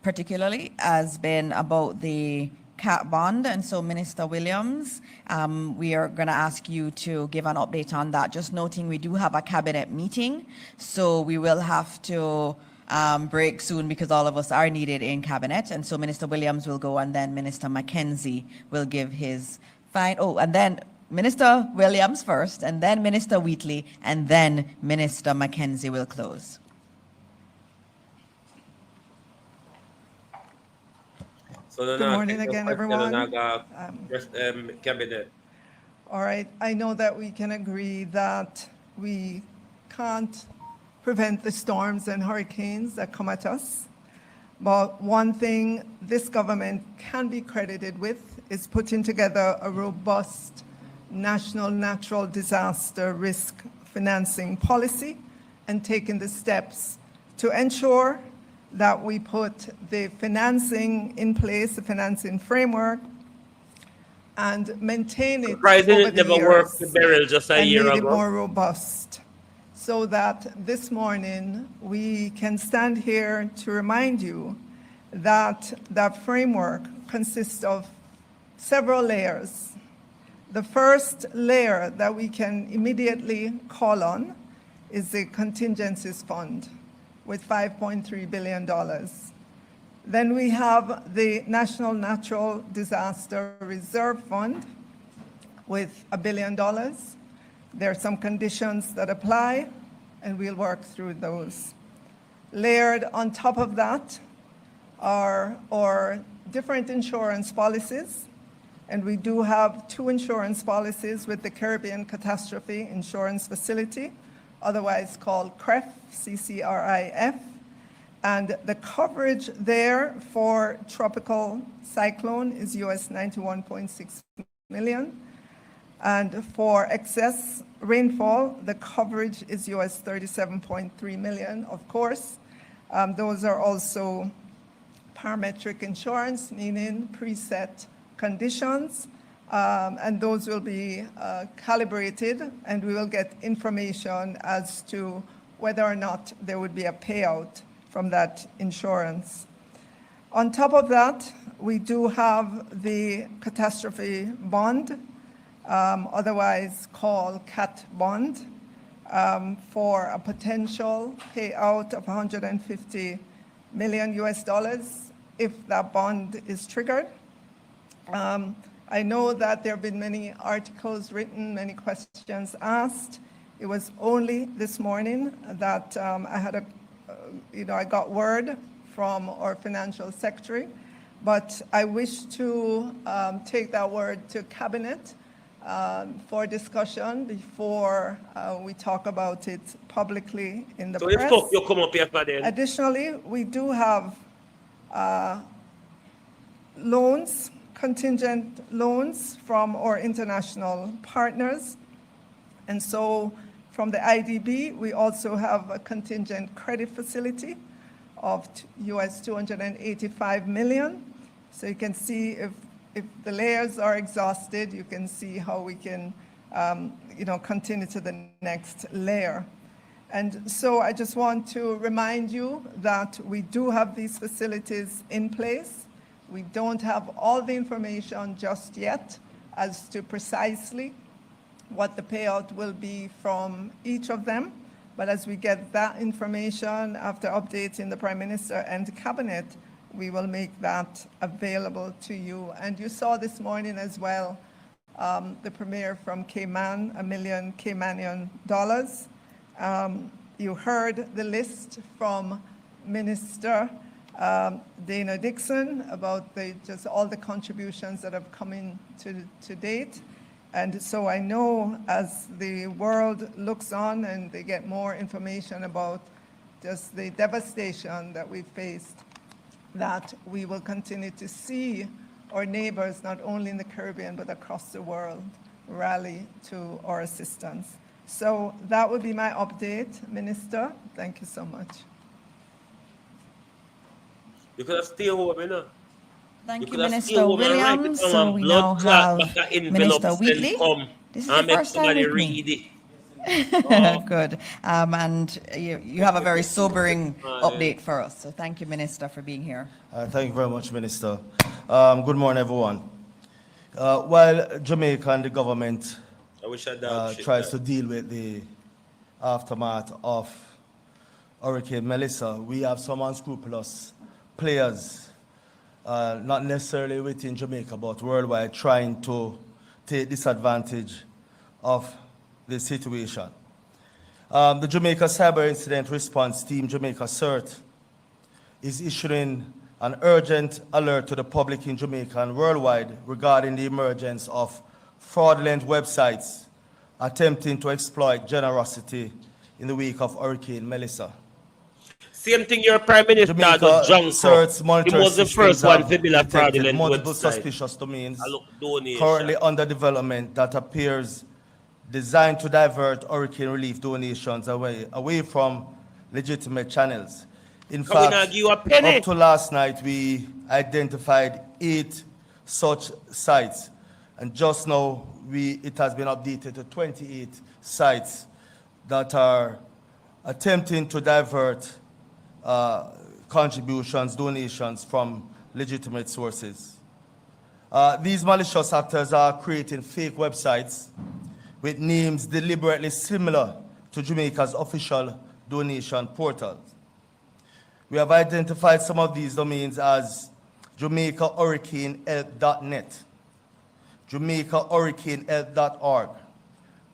particularly, has been about the cat bond. And so, Minister Williams, we are going to ask you to give an update on that. Just noting we do have a cabinet meeting, so we will have to break soon because all of us are needed in cabinet. And so Minister Williams will go, and then Minister Mackenzie will give his and then Minister Williams first, and then Minister Wheatley, and then Minister Mackenzie will close. So Good morning again, everyone. Cabinet. All right, I know that we can agree that we can't prevent the storms and hurricanes that come at us. But one thing this government can be credited with is putting together a robust national natural disaster risk financing policy and taking the steps to ensure that we put the financing in place, the financing framework, and maintain it over the years just a and year made ago. it more robust, so that this morning we can stand here to remind you that that framework consists of several layers. The first layer that we can immediately call on is the contingencies fund with $5.3 billion. Then we have the National Natural Disaster Reserve Fund with $1 billion. There are some conditions that apply, and we'll work through those. Layered on top of that are our different insurance policies, and we do have 2 insurance policies with the Caribbean Catastrophe Insurance Facility, otherwise called CRIF, C-C-R-I-F, and the coverage there for tropical cyclone is US $91.6 million. And for excess rainfall, the coverage is US $37.3 million, of course. Those are also parametric insurance, meaning preset conditions, and those will be calibrated, and we will get information as to whether or not there would be a payout from that insurance. On top of that, we do have the catastrophe bond, otherwise called CAT bond, for a potential payout of $150 million US if that bond is triggered. I know that there have been many articles written, many questions asked. It was only this morning that I got word from our financial secretary, but I wish to take that word to cabinet for discussion before we talk about it publicly in the press. So you come up here for then. Additionally, we do have loans, contingent loans from our international partners. And so from the IDB, we also have a contingent credit facility of US $285 million. So you can see if the layers are exhausted, you can see how we can continue to the next layer. And so I just want to remind you that we do have these facilities in place. We don't have all the information just yet as to precisely what the payout will be from each of them. But as we get that information after updating the Prime Minister and the Cabinet, we will make that available to you. And you saw this morning as well, the Premier from Cayman, $1 million Caymanian dollars. You heard the list from Minister Dana Dixon about just all the contributions that have come in to date. And so I know as the world looks on and they get more information about just the devastation that we faced, that we will continue to see our neighbors, not only in the Caribbean, but across the world, rally to our assistance. So that would be my update, Minister. Thank you so much. You could have stayed home, you know. Thank you, Minister Williams. So we now have Minister Wheatley. This is the first time with me. Good. And you have a very sobering update for us. So thank you, Minister, for being here. Thank you very much, Minister. Good morning, everyone. While Jamaica and the government tries to deal with the aftermath of Hurricane Melissa, we have some unscrupulous players, not necessarily within Jamaica, but worldwide, trying to take disadvantage of the situation. The Jamaica Cyber Incident Response Team, Jamaica CERT, is issuing an urgent alert to the public in Jamaica and worldwide regarding the emergence of fraudulent websites attempting to exploit generosity in the wake of Hurricane Melissa. Same thing your Prime Minister does, John CERT's he monitor was the first one to build a fraudulent multiple website. suspicious domains currently under development that appears designed to divert hurricane relief donations away from legitimate channels. In fact, up to last night, we identified 8 such sites, and just now it has been updated to 28 sites that are attempting to divert contributions, donations from legitimate sources. These malicious actors are creating fake websites with names deliberately similar to Jamaica's official donation portals. We have identified some of these domains as JamaicaHurricaneHelp.net, JamaicaHurricaneHelp.org,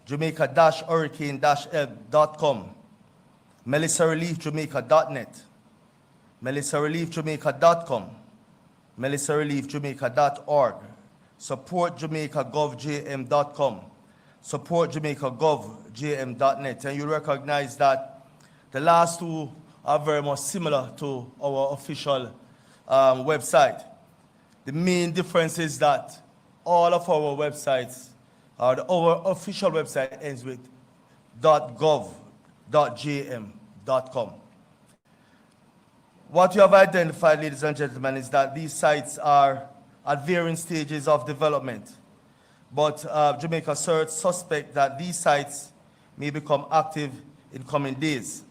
Jamaica-Hurricane-Help.com, MelissaReliefJamaica.net, MelissaReliefJamaica.com, MelissaReliefJamaica.org, SupportJamaicaGovJM.com, SupportJamaicaGovJM.net. And you recognize that the last two are very much similar to our official website. The main difference is that all of our websites, our official website ends with .gov.jm.com. What you have identified, ladies and gentlemen, is that these sites are at varying stages of development. But Jamaica CERT suspect that these sites may become active in coming days.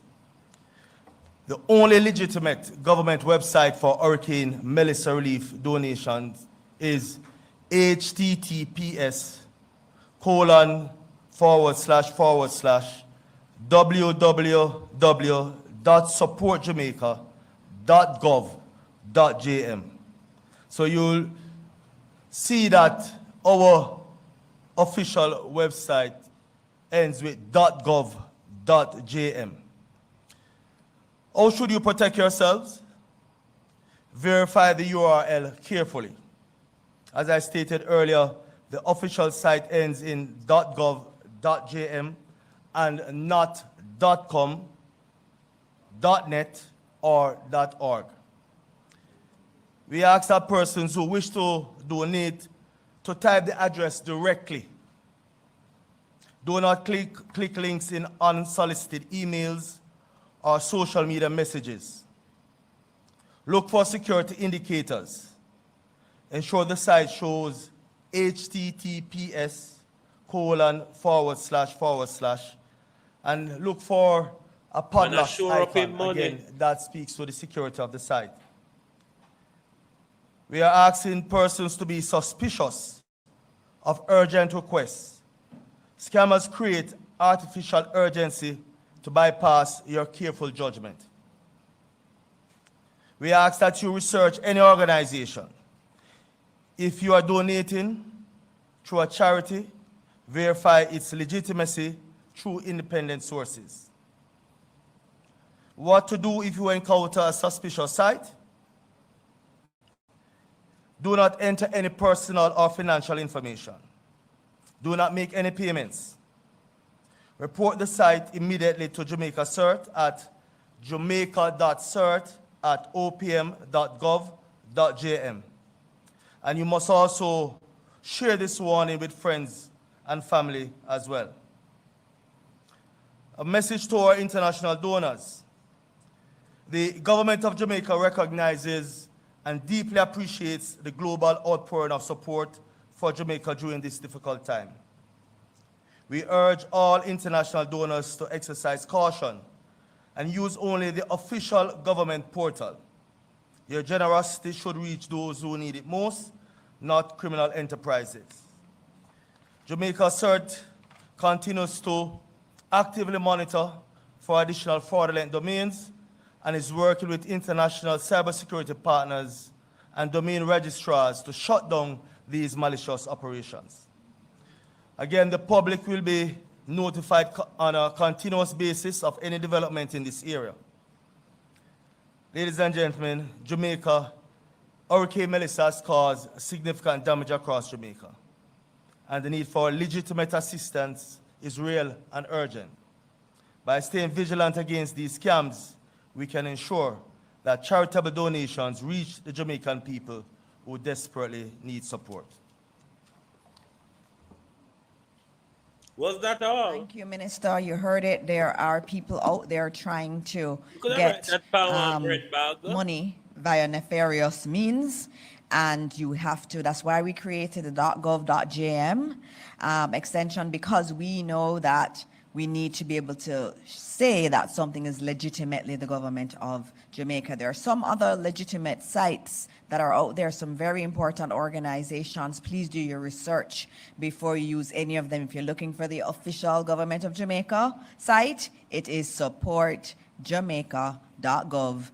The only legitimate government website for Hurricane Melissa relief donations is https://www.supportjamaica.gov.jm. So you'll see that our official website ends with .gov.jm. How should you protect yourselves? Verify the URL carefully. As I stated earlier, the official site ends in .gov.jm and not .com, .net, or .org. We ask that persons who wish to donate to type the address directly. Do not click links in unsolicited emails or social media messages. Look for security indicators. Ensure the site shows https:// and look for a padlock icon. Again, that speaks to the security of the site. We are asking persons to be suspicious of urgent requests. Scammers create artificial urgency to bypass your careful judgment. We ask that you research any organization. If you are donating through a charity, verify its legitimacy through independent sources. What to do if you encounter a suspicious site? Do not enter any personal or financial information. Do not make any payments. Report the site immediately to Jamaica CERT at jamaica.cert@opm.gov.jm. And you must also share this warning with friends and family as well. A message to our international donors. The government of Jamaica recognizes and deeply appreciates the global outpouring of support for Jamaica during this difficult time. We urge all international donors to exercise caution and use only the official government portal. Your generosity should reach those who need it most, not criminal enterprises. Jamaica CERT continues to actively monitor for additional fraudulent domains and is working with international cybersecurity partners and domain registrars to shut down these malicious operations. Again, the public will be notified on a continuous basis of any development in this area. Ladies and gentlemen, Jamaica, Hurricane Melissa has caused significant damage across Jamaica, and the need for legitimate assistance is real and urgent. By staying vigilant against these scams, we can ensure that charitable donations reach the Jamaican people who desperately need support. Was that all? Thank you, Minister. You heard it. There are people out there trying to get money via nefarious means, and you have to. That's why we created the .gov.jm extension, because we know that we need to be able to say that something is legitimately the government of Jamaica. There are some other legitimate sites that are out there, some very important organizations. Please do your research before you use any of them. If you're looking for the official government of Jamaica site, it is supportjamaica.gov.jm.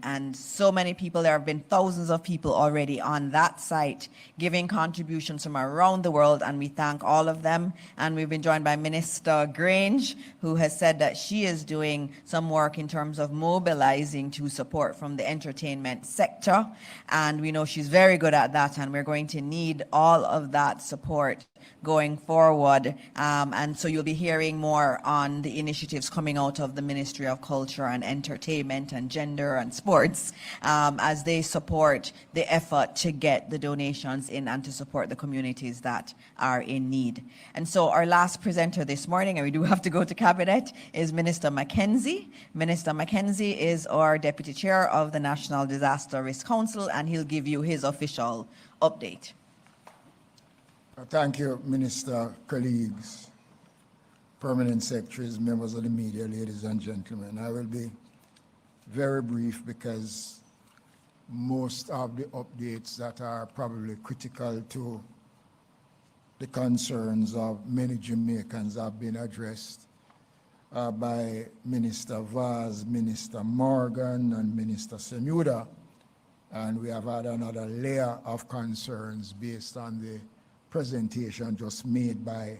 And so many people, there have been thousands of people already on that site giving contributions from around the world, and we thank all of them. And we've been joined by Minister Grange, who has said that she is doing some work in terms of mobilizing to support from the entertainment sector, and we know she's very good at that, and we're going to need all of that support going forward. And so you'll be hearing more on the initiatives coming out of the Ministry of Culture and Entertainment and Gender and Sports as they support the effort to get the donations in and to support the communities that are in need. And so our last presenter this morning, and we do have to go to Cabinet, is Minister Mackenzie. Minister Mackenzie is our Deputy Chair of the National Disaster Risk Council, and he'll give you his official update. Thank you, Minister, colleagues, permanent secretaries, members of the media, ladies and gentlemen. I will be very brief because most of the updates that are probably critical to the concerns of many Jamaicans have been addressed by Minister Vaz, Minister Morgan, and Minister Semuda. And we have had another layer of concerns based on the presentation just made by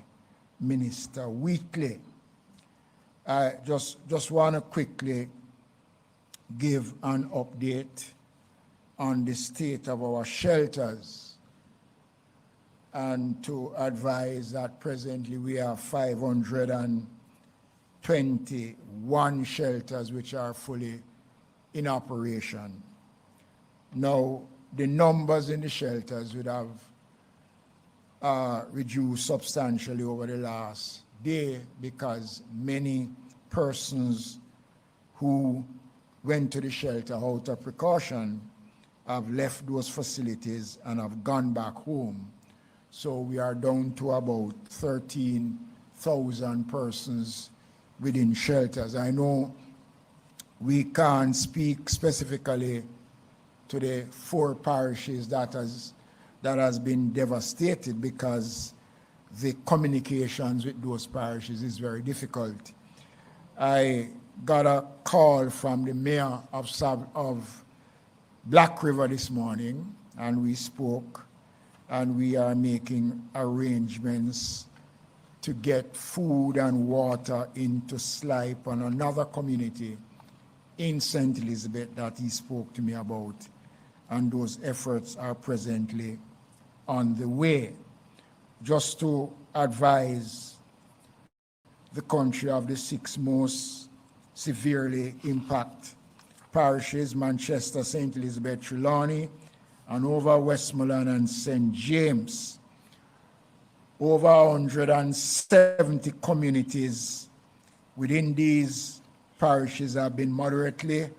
Minister Wheatley. I just want to quickly give an update on the state of our shelters and to advise that presently we have 521 shelters which are fully in operation. Now, the numbers in the shelters would have reduced substantially over the last day because many persons who went to the shelter out of precaution have left those facilities and have gone back home. So we are down to about 13,000 persons within shelters. I know we can't speak specifically to the 4 parishes that has been devastated, because the communications with those parishes is very difficult. I got a call from the mayor of Black River this morning, and we spoke, and we are making arrangements to get food and water into Slipe and another community in St. Elizabeth that he spoke to me about, and those efforts are presently on the way. Just to advise the country of the 6 most severely impacted parishes: Manchester, St. Elizabeth, Trelawney, Hanover, Westmoreland, and St. James. Over 170 communities within these parishes have been moderately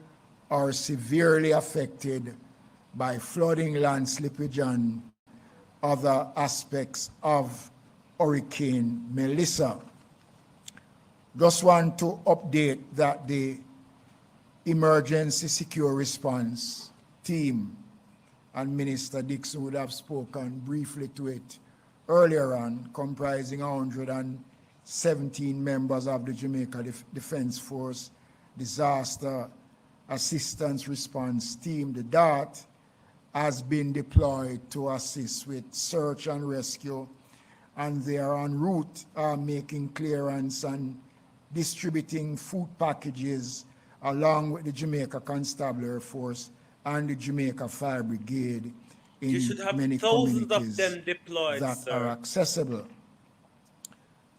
or severely affected by flooding, land slippage, and other aspects of Hurricane Melissa. Just want to update that the Emergency Secure Response Team, and Minister Dixon would have spoken briefly to it earlier on, comprising 117 members of the Jamaica Defense Force Disaster Assistance Response Team, the DART, has been deployed to assist with search and rescue, and they are en route making clearance and distributing food packages along with the Jamaica Constabulary Force and the Jamaica Fire Brigade in many communities that are accessible.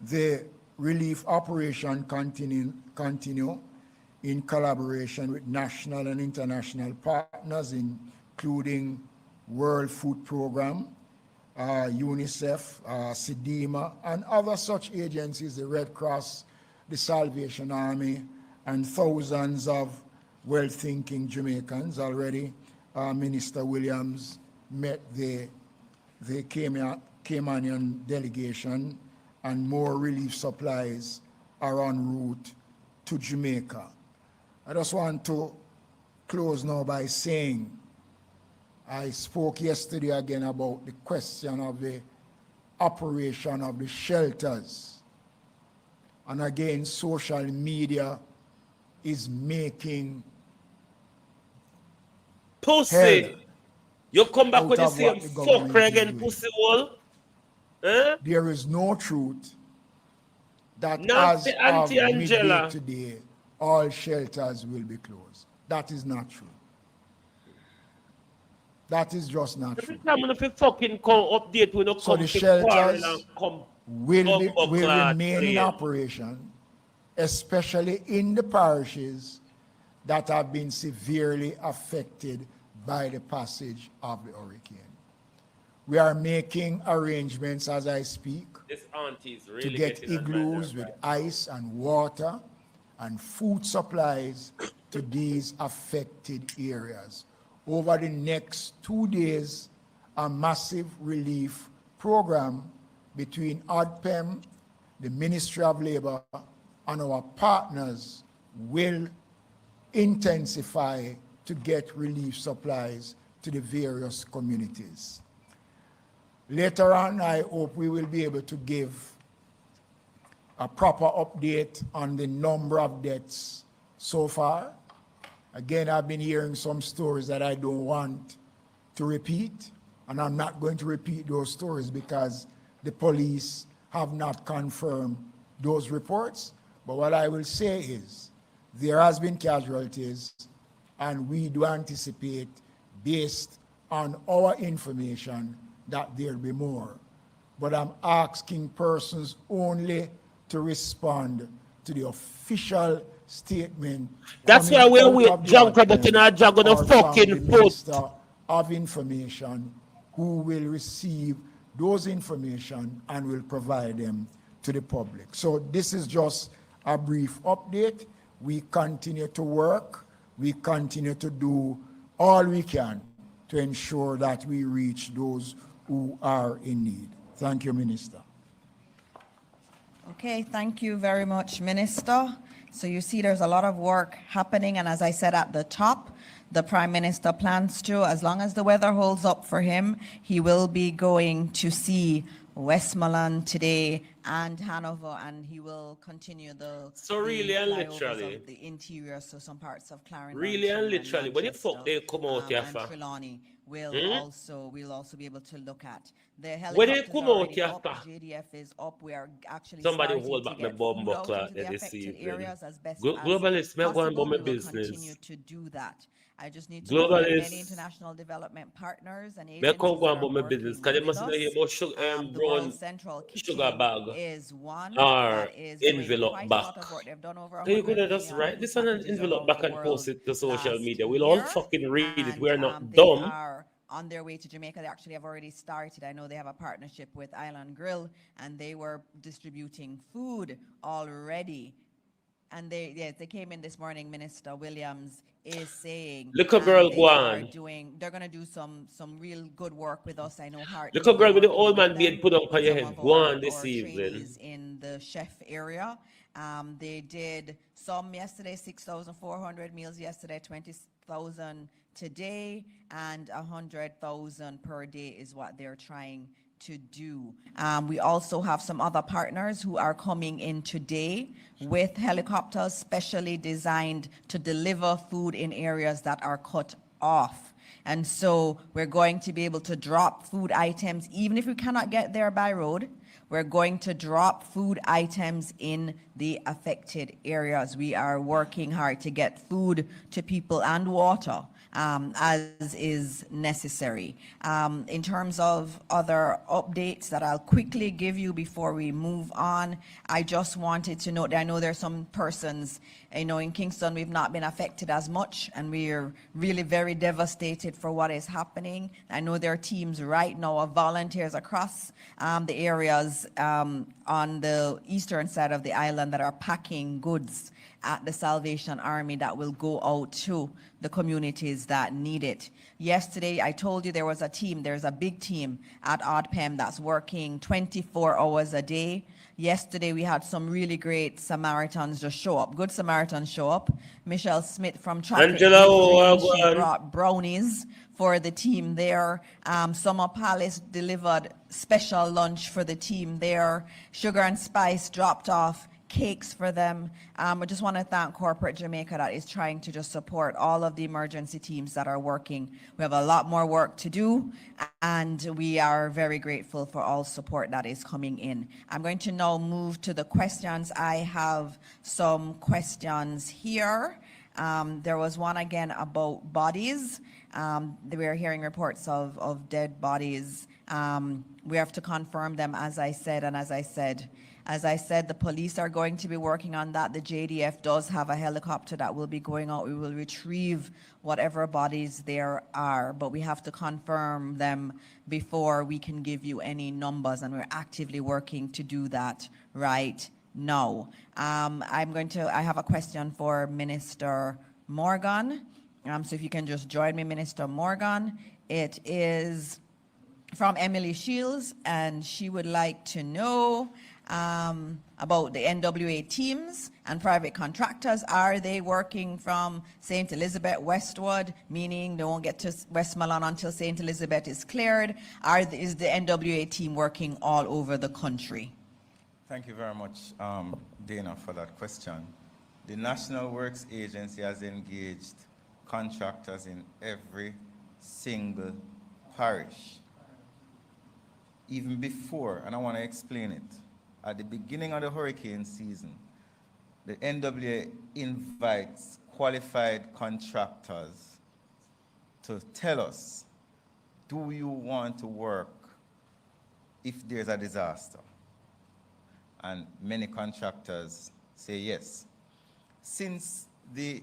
The relief operation continue in collaboration with national and international partners, including World Food Program, UNICEF, SEDEMA, and other such agencies, the Red Cross, the Salvation Army, and thousands of well-thinking Jamaicans. Already, Minister Williams met the Caymanian delegation, and more relief supplies are en route to Jamaica. I just want to close now by saying, I spoke yesterday again about the question of the operation of the shelters. And again, social media is making pussy. You come back with the same fuck again, pussy wall. There is no truth that Nancy, as Auntie of Angela. midday today, all shelters will be closed. That is not true. That is just not true. If you fucking come update, we don't So come the to shelters quarrel and come will remain in clean. operation, especially in the parishes that have been severely affected by the passage of the hurricane. We are making arrangements as I speak This auntie is to really get getting on my igloos nerve, with right? ice and water and food supplies to these affected areas. Over the next 2 days, a massive relief program between ODPEM, the Ministry of Labor, and our partners will intensify to get relief supplies to the various communities. Later on, I hope we will be able to give a proper update on the number of deaths so far. Again, I've been hearing some stories that I don't want to repeat, and I'm not going to repeat those stories because the police have not confirmed those reports. But what I will say is there has been casualties, and we do anticipate, based on our information, that there'll be more. But I'm asking persons only to respond to the official statement. That's why we're John Krabotina gonna fucking put Minister of Information, who will receive those information and will provide them to the public. So this is just a brief update. We continue to work. We continue to do all we can to ensure that we reach those who are in need. Thank you, Minister. Okay, thank you very much, Minister. So you see there's a lot of work happening, and as I said at the top, the Prime Minister plans to, as long as the weather holds up for him, he will be going to see Westmoreland today and Hanover, and he will continue the really and flyovers literally, of the interior, so some parts of Clarendon, really and too, literally, what the fuck they come out here and for? Trelawney will we'll also be able to look at. The Where they helicopters come are out already here up, for? JDF is up. We are actually Somebody starting hold to back my get bomb food out clock into the this affected evening. areas as best as Globalist, may I go and possible. about my We will continue business? to do that. I just need to know that many Globalist, international development partners and may I agencies come go that and are about my business? working Because they with must know us. here about sugar, The World brown Central sugar Kitchen bag is one or that is doing envelope quite a back. lot of work. They've done over So you 100 could have just million write food this on an packages envelope around back the and post world it to social last media. We'll all year, fucking read it. We're not they dumb. are on their way to Jamaica. They actually have already started. I know they have a partnership with Island Grill, and they were distributing food already. And they came in this morning. Minister Williams is saying Little girl, they go are on. they're gonna do some real good work with us. I know Hart Little will be girl with the working old with man beard them, put up on with your some head. of Go on this our evening. trainees in the chef area. They did some yesterday, 6,400 meals yesterday, 20,000 today, and 100,000 per day is what they're trying to do. We also have some other partners who are coming in today with helicopters specially designed to deliver food in areas that are cut off. And so we're going to be able to drop food items, even if we cannot get there by road. We're going to drop food items in the affected areas. We are working hard to get food to people and water as is necessary. In terms of other updates that I'll quickly give you before we move on, I just wanted to note that I know there are some persons, in Kingston we've not been affected as much, and we're really very devastated for what is happening. I know there are teams right now of volunteers across the areas on the eastern side of the island that are packing goods at the Salvation Army that will go out to the communities that need it. Yesterday, I told you there's a big team at ODPEM that's working 24 hours a day. Yesterday, we had some really great Samaritans just show up. Good Samaritans show up. Michelle Smith from Traffic, she brought brownies for the team there. Summer Palace delivered special lunch for the team there. Sugar and Spice dropped off cakes for them. I just want to thank Corporate Jamaica that is trying to just support all of the emergency teams that are working. We have a lot more work to do, and we are very grateful for all support that is coming in. I'm going to now move to the questions. I have some questions here. There was one again about bodies. We are hearing reports of dead bodies. We have to confirm them, as I said, the police are going to be working on that. The JDF does have a helicopter that will be going out. We will retrieve whatever bodies there are, but we have to confirm them before we can give you any numbers, and we're actively working to do that right now. I have a question for Minister Morgan. So if you can just join me, Minister Morgan. It is from Emily Shields, and she would like to know about the NWA teams and private contractors. Are they working from St. Elizabeth westward, meaning they won't get to Westmoreland until St. Elizabeth is cleared? Is the NWA team working all over the country? Thank you very much, Dana, for that question. The National Works Agency has engaged contractors in every single parish. Even before, and I want to explain it, at the beginning of the hurricane season, the NWA invites qualified contractors to tell us, do you want to work if there's a disaster? And many contractors say yes. Since the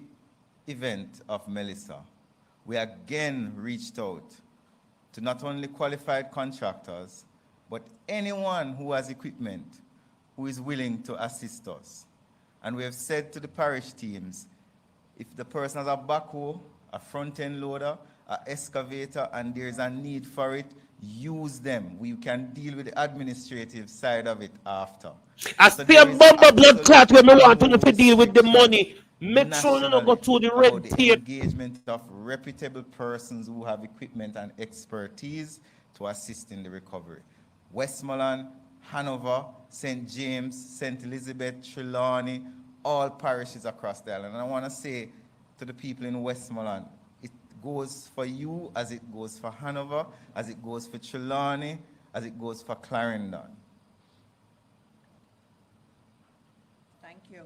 event of Melissa, we again reached out to not only qualified contractors, but anyone who has equipment who is willing to assist us. And we have said to the parish teams, if the person has a backhoe, a front-end loader, an excavator, and there's a need for it, use them. We can deal with the administrative side of it after. I see a bumper blood clot when we want to deal with the money. Metro no go nationally to the about red the tape. engagement of reputable persons who have equipment and expertise to assist in the recovery. Westmoreland, Hanover, St. James, St. Elizabeth, Trelawney, all parishes across the island. And I want to say to the people in Westmoreland, it goes for you as it goes for Hanover, as it goes for Trelawney, as it goes for Clarendon. Thank you.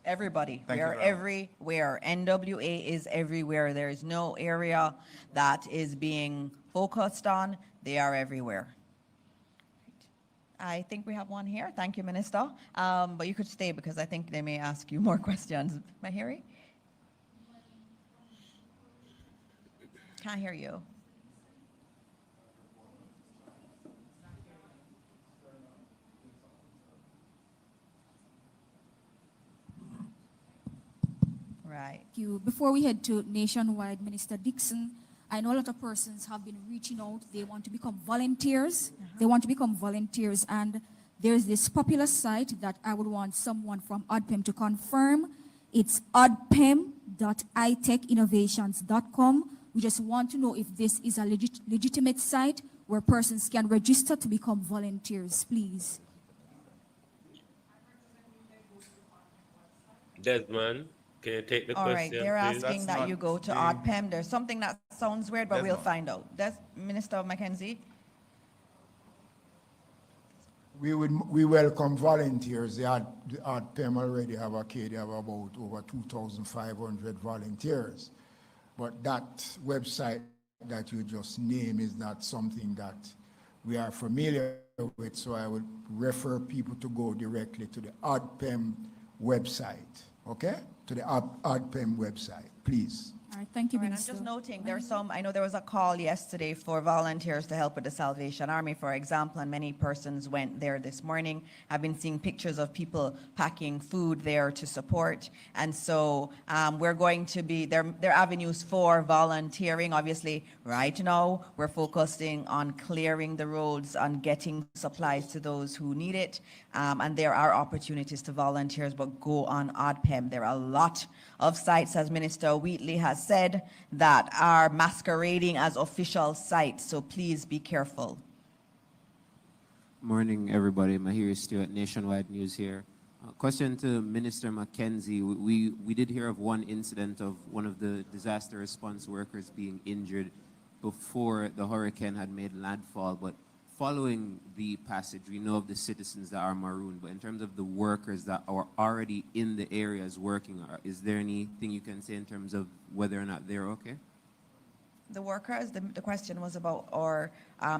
Everybody, Thank we you are very much. everywhere. NWA is everywhere. There is no area that is being focused on. They are everywhere. I think we have one here. Thank you, Minister. But you could stay because I think they may ask you more questions. Mahiri? Can't hear you. Right. Thank you. Before we head to nationwide, Minister Dixon, I know a lot of persons have been reaching out. They want to become volunteers. They want to become volunteers. And there's this popular site that I would want someone from ODPEM to confirm. It's odpem.itechinnovations.com. We just want to know if this is a legitimate site where persons can register to become volunteers, please. Desmond, can you take the All right, question, they're please? asking that you go to ODPEM. There's something that sounds weird, but we'll find out. That's Minister Mackenzie. We welcome volunteers. The ODPEM already have they have about over 2,500 volunteers. But that website that you just named is not something that we are familiar with. So I would refer people to go directly to the ODPEM website, okay? To the ODPEM website, please. All right, thank you, All right, I'm Minister. just noting, there's some, I know there was a call yesterday for volunteers to help with the Salvation Army, for example, and many persons went there this morning. I've been seeing pictures of people packing food there to support. And so we're going to be, there are avenues for volunteering. Obviously, right now, we're focusing on clearing the roads, on getting supplies to those who need it. And there are opportunities to volunteers, but go on ODPEM. There are a lot of sites, as Minister Wheatley has said, that are masquerading as official sites, so please be careful. Morning, everybody. Mahiri Stewart, Nationwide News here. Question to Minister Mackenzie. We did hear of one incident of one of the disaster response workers being injured before the hurricane had made landfall, but following the passage, we know of the citizens that are marooned, but in terms of the workers that are already in the areas working, is there anything you can say in terms of whether or not they're okay? The workers, the question was about our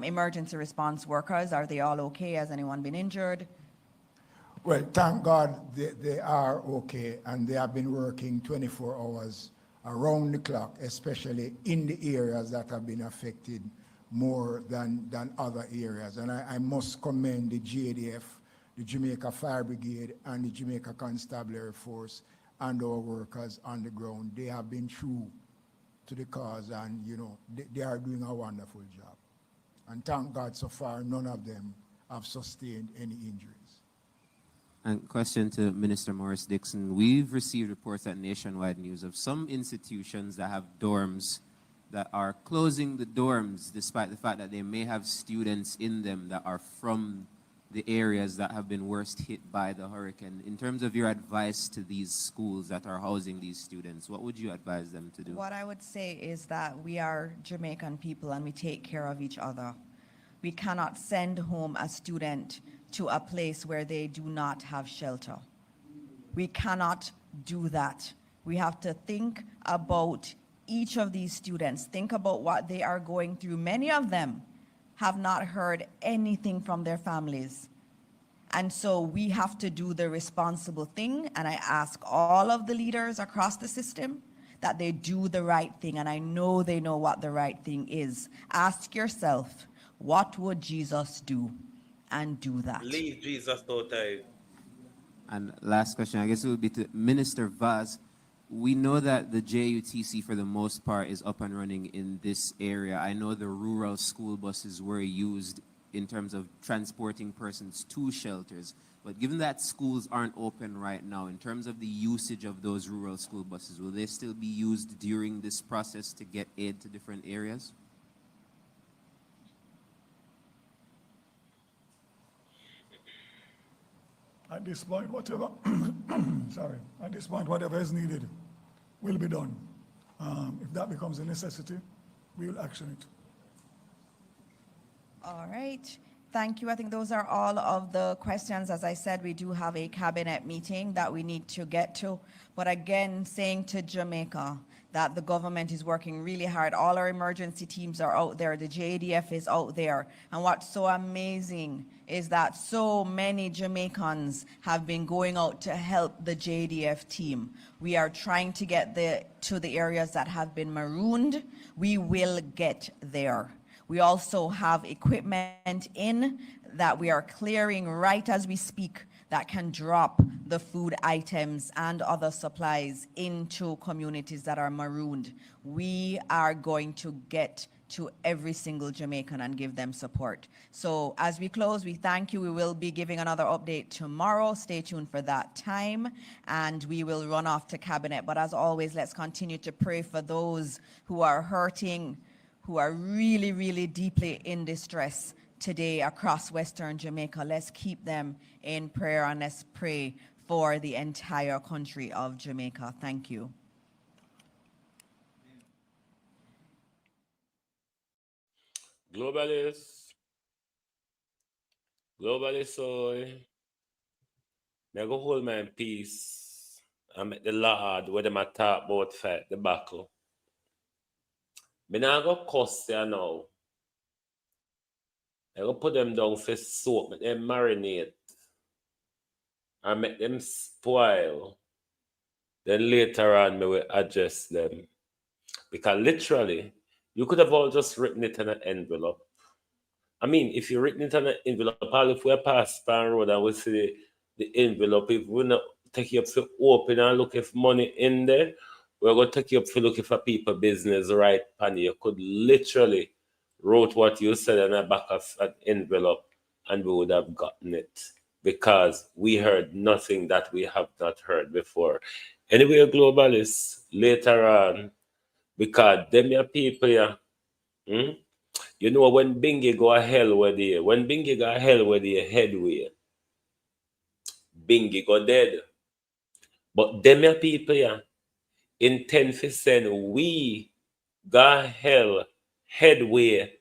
emergency response workers. Are they all okay? Has anyone been injured? Well, thank God they are okay, and they have been working 24 hours around the clock, especially in the areas that have been affected more than other areas. And I must commend the JDF, the Jamaica Fire Brigade, and the Jamaica Constabulary Force and our workers on the ground. They have been true to the cause, and they are doing a wonderful job. And thank God so far none of them have sustained any injuries. And question to Minister Morris Dixon. We've received reports at Nationwide News of some institutions that have dorms that are closing the dorms despite the fact that they may have students in them that are from the areas that have been worst hit by the hurricane. In terms of your advice to these schools that are housing these students, what would you advise them to do? What I would say is that we are Jamaican people and we take care of each other. We cannot send home a student to a place where they do not have shelter. We cannot do that. We have to think about each of these students, think about what they are going through. Many of them have not heard anything from their families. And so we have to do the responsible thing. And I ask all of the leaders across the system that they do the right thing. And I know they know what the right thing is. Ask yourself, what would Jesus do? And do that. Leave Jesus out of. And last question, I guess it would be to Minister Vaz. We know that the JUTC, for the most part, is up and running in this area. I know the rural school buses were used in terms of transporting persons to shelters. But given that schools aren't open right now, in terms of the usage of those rural school buses, will they still be used during this process to get aid to different areas? At this point, whatever, at this point, whatever is needed will be done. If that becomes a necessity, we will action it. All right. Thank you. I think those are all of the questions. As I said, we do have a cabinet meeting that we need to get to. But again, saying to Jamaica that the government is working really hard. All our emergency teams are out there. The JDF is out there. And what's so amazing is that so many Jamaicans have been going out to help the JDF team. We are trying to get to the areas that have been marooned. We will get there. We also have equipment in that we are clearing right as we speak that can drop the food items and other supplies into communities that are marooned. We are going to get to every single Jamaican and give them support. So as we close, we thank you. We will be giving another update tomorrow. Stay tuned for that time, and we will run off to cabinet. But as always, let's continue to pray for those who are hurting, who are really, really deeply in distress today across Western Jamaica. Let's keep them in prayer, and let's pray for the entire country of Jamaica. Thank you. Globalist, soy. I go hold my peace and make the Lord where them a talk about fight the battle. Me now go cuss there now. I go put them down for soap, make them marinate, and make them spoil. Then later on, me will address them. Because literally, you could have all just written it in an envelope. I mean, if you written it in an envelope, all if we pass Span Road and we see the envelope, if we not take you up to open and look if money in there, we're going to take you up for looking for people business right, Penny. You could literally wrote what you said in the back of an envelope and we would have gotten it because we heard nothing that we have not heard before. Anyway, globalists, later on, because them your people, yeah, you know, when Bingy go a hell with you, when Bingy go a hell with your headway, Bingy go dead. But them your people, yeah, in 10%, we got hell headway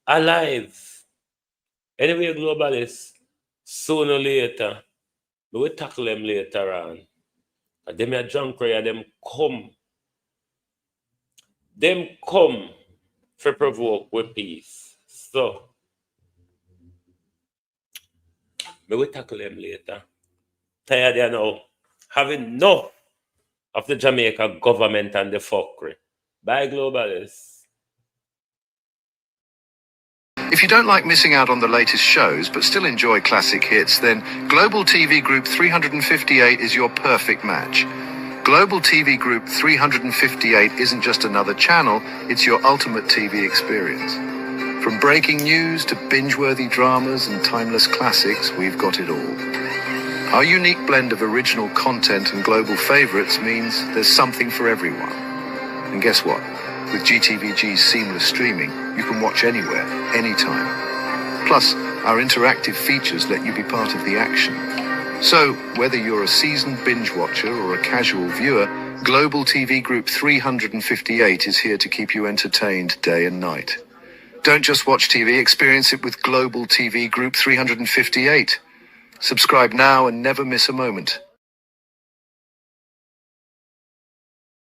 alive. Anyway, globalists, sooner or later, we will tackle them later on. And them are drunk, them come. Them come for provoke with peace. So, we will tackle them later. Tired you now. Having enough of the Jamaica government and the fuckery. Bye, globalists. If you don't like missing out on the latest shows but still enjoy classic hits, then Global TV Group 358 is your perfect match. Global TV Group 358 isn't just another channel, it's your ultimate TV experience. From breaking news to binge-worthy dramas and timeless classics, we've got it all. Our unique blend of original content and global favorites means there's something for everyone. And guess what? With GTVG's seamless streaming, you can watch anywhere, anytime. Plus, our interactive features let you be part of the action. So, whether you're a seasoned binge watcher or a casual viewer, Global TV Group 358 is here to keep you entertained day and night. Don't just watch TV, experience it with Global TV Group 358. Subscribe now and never miss a moment.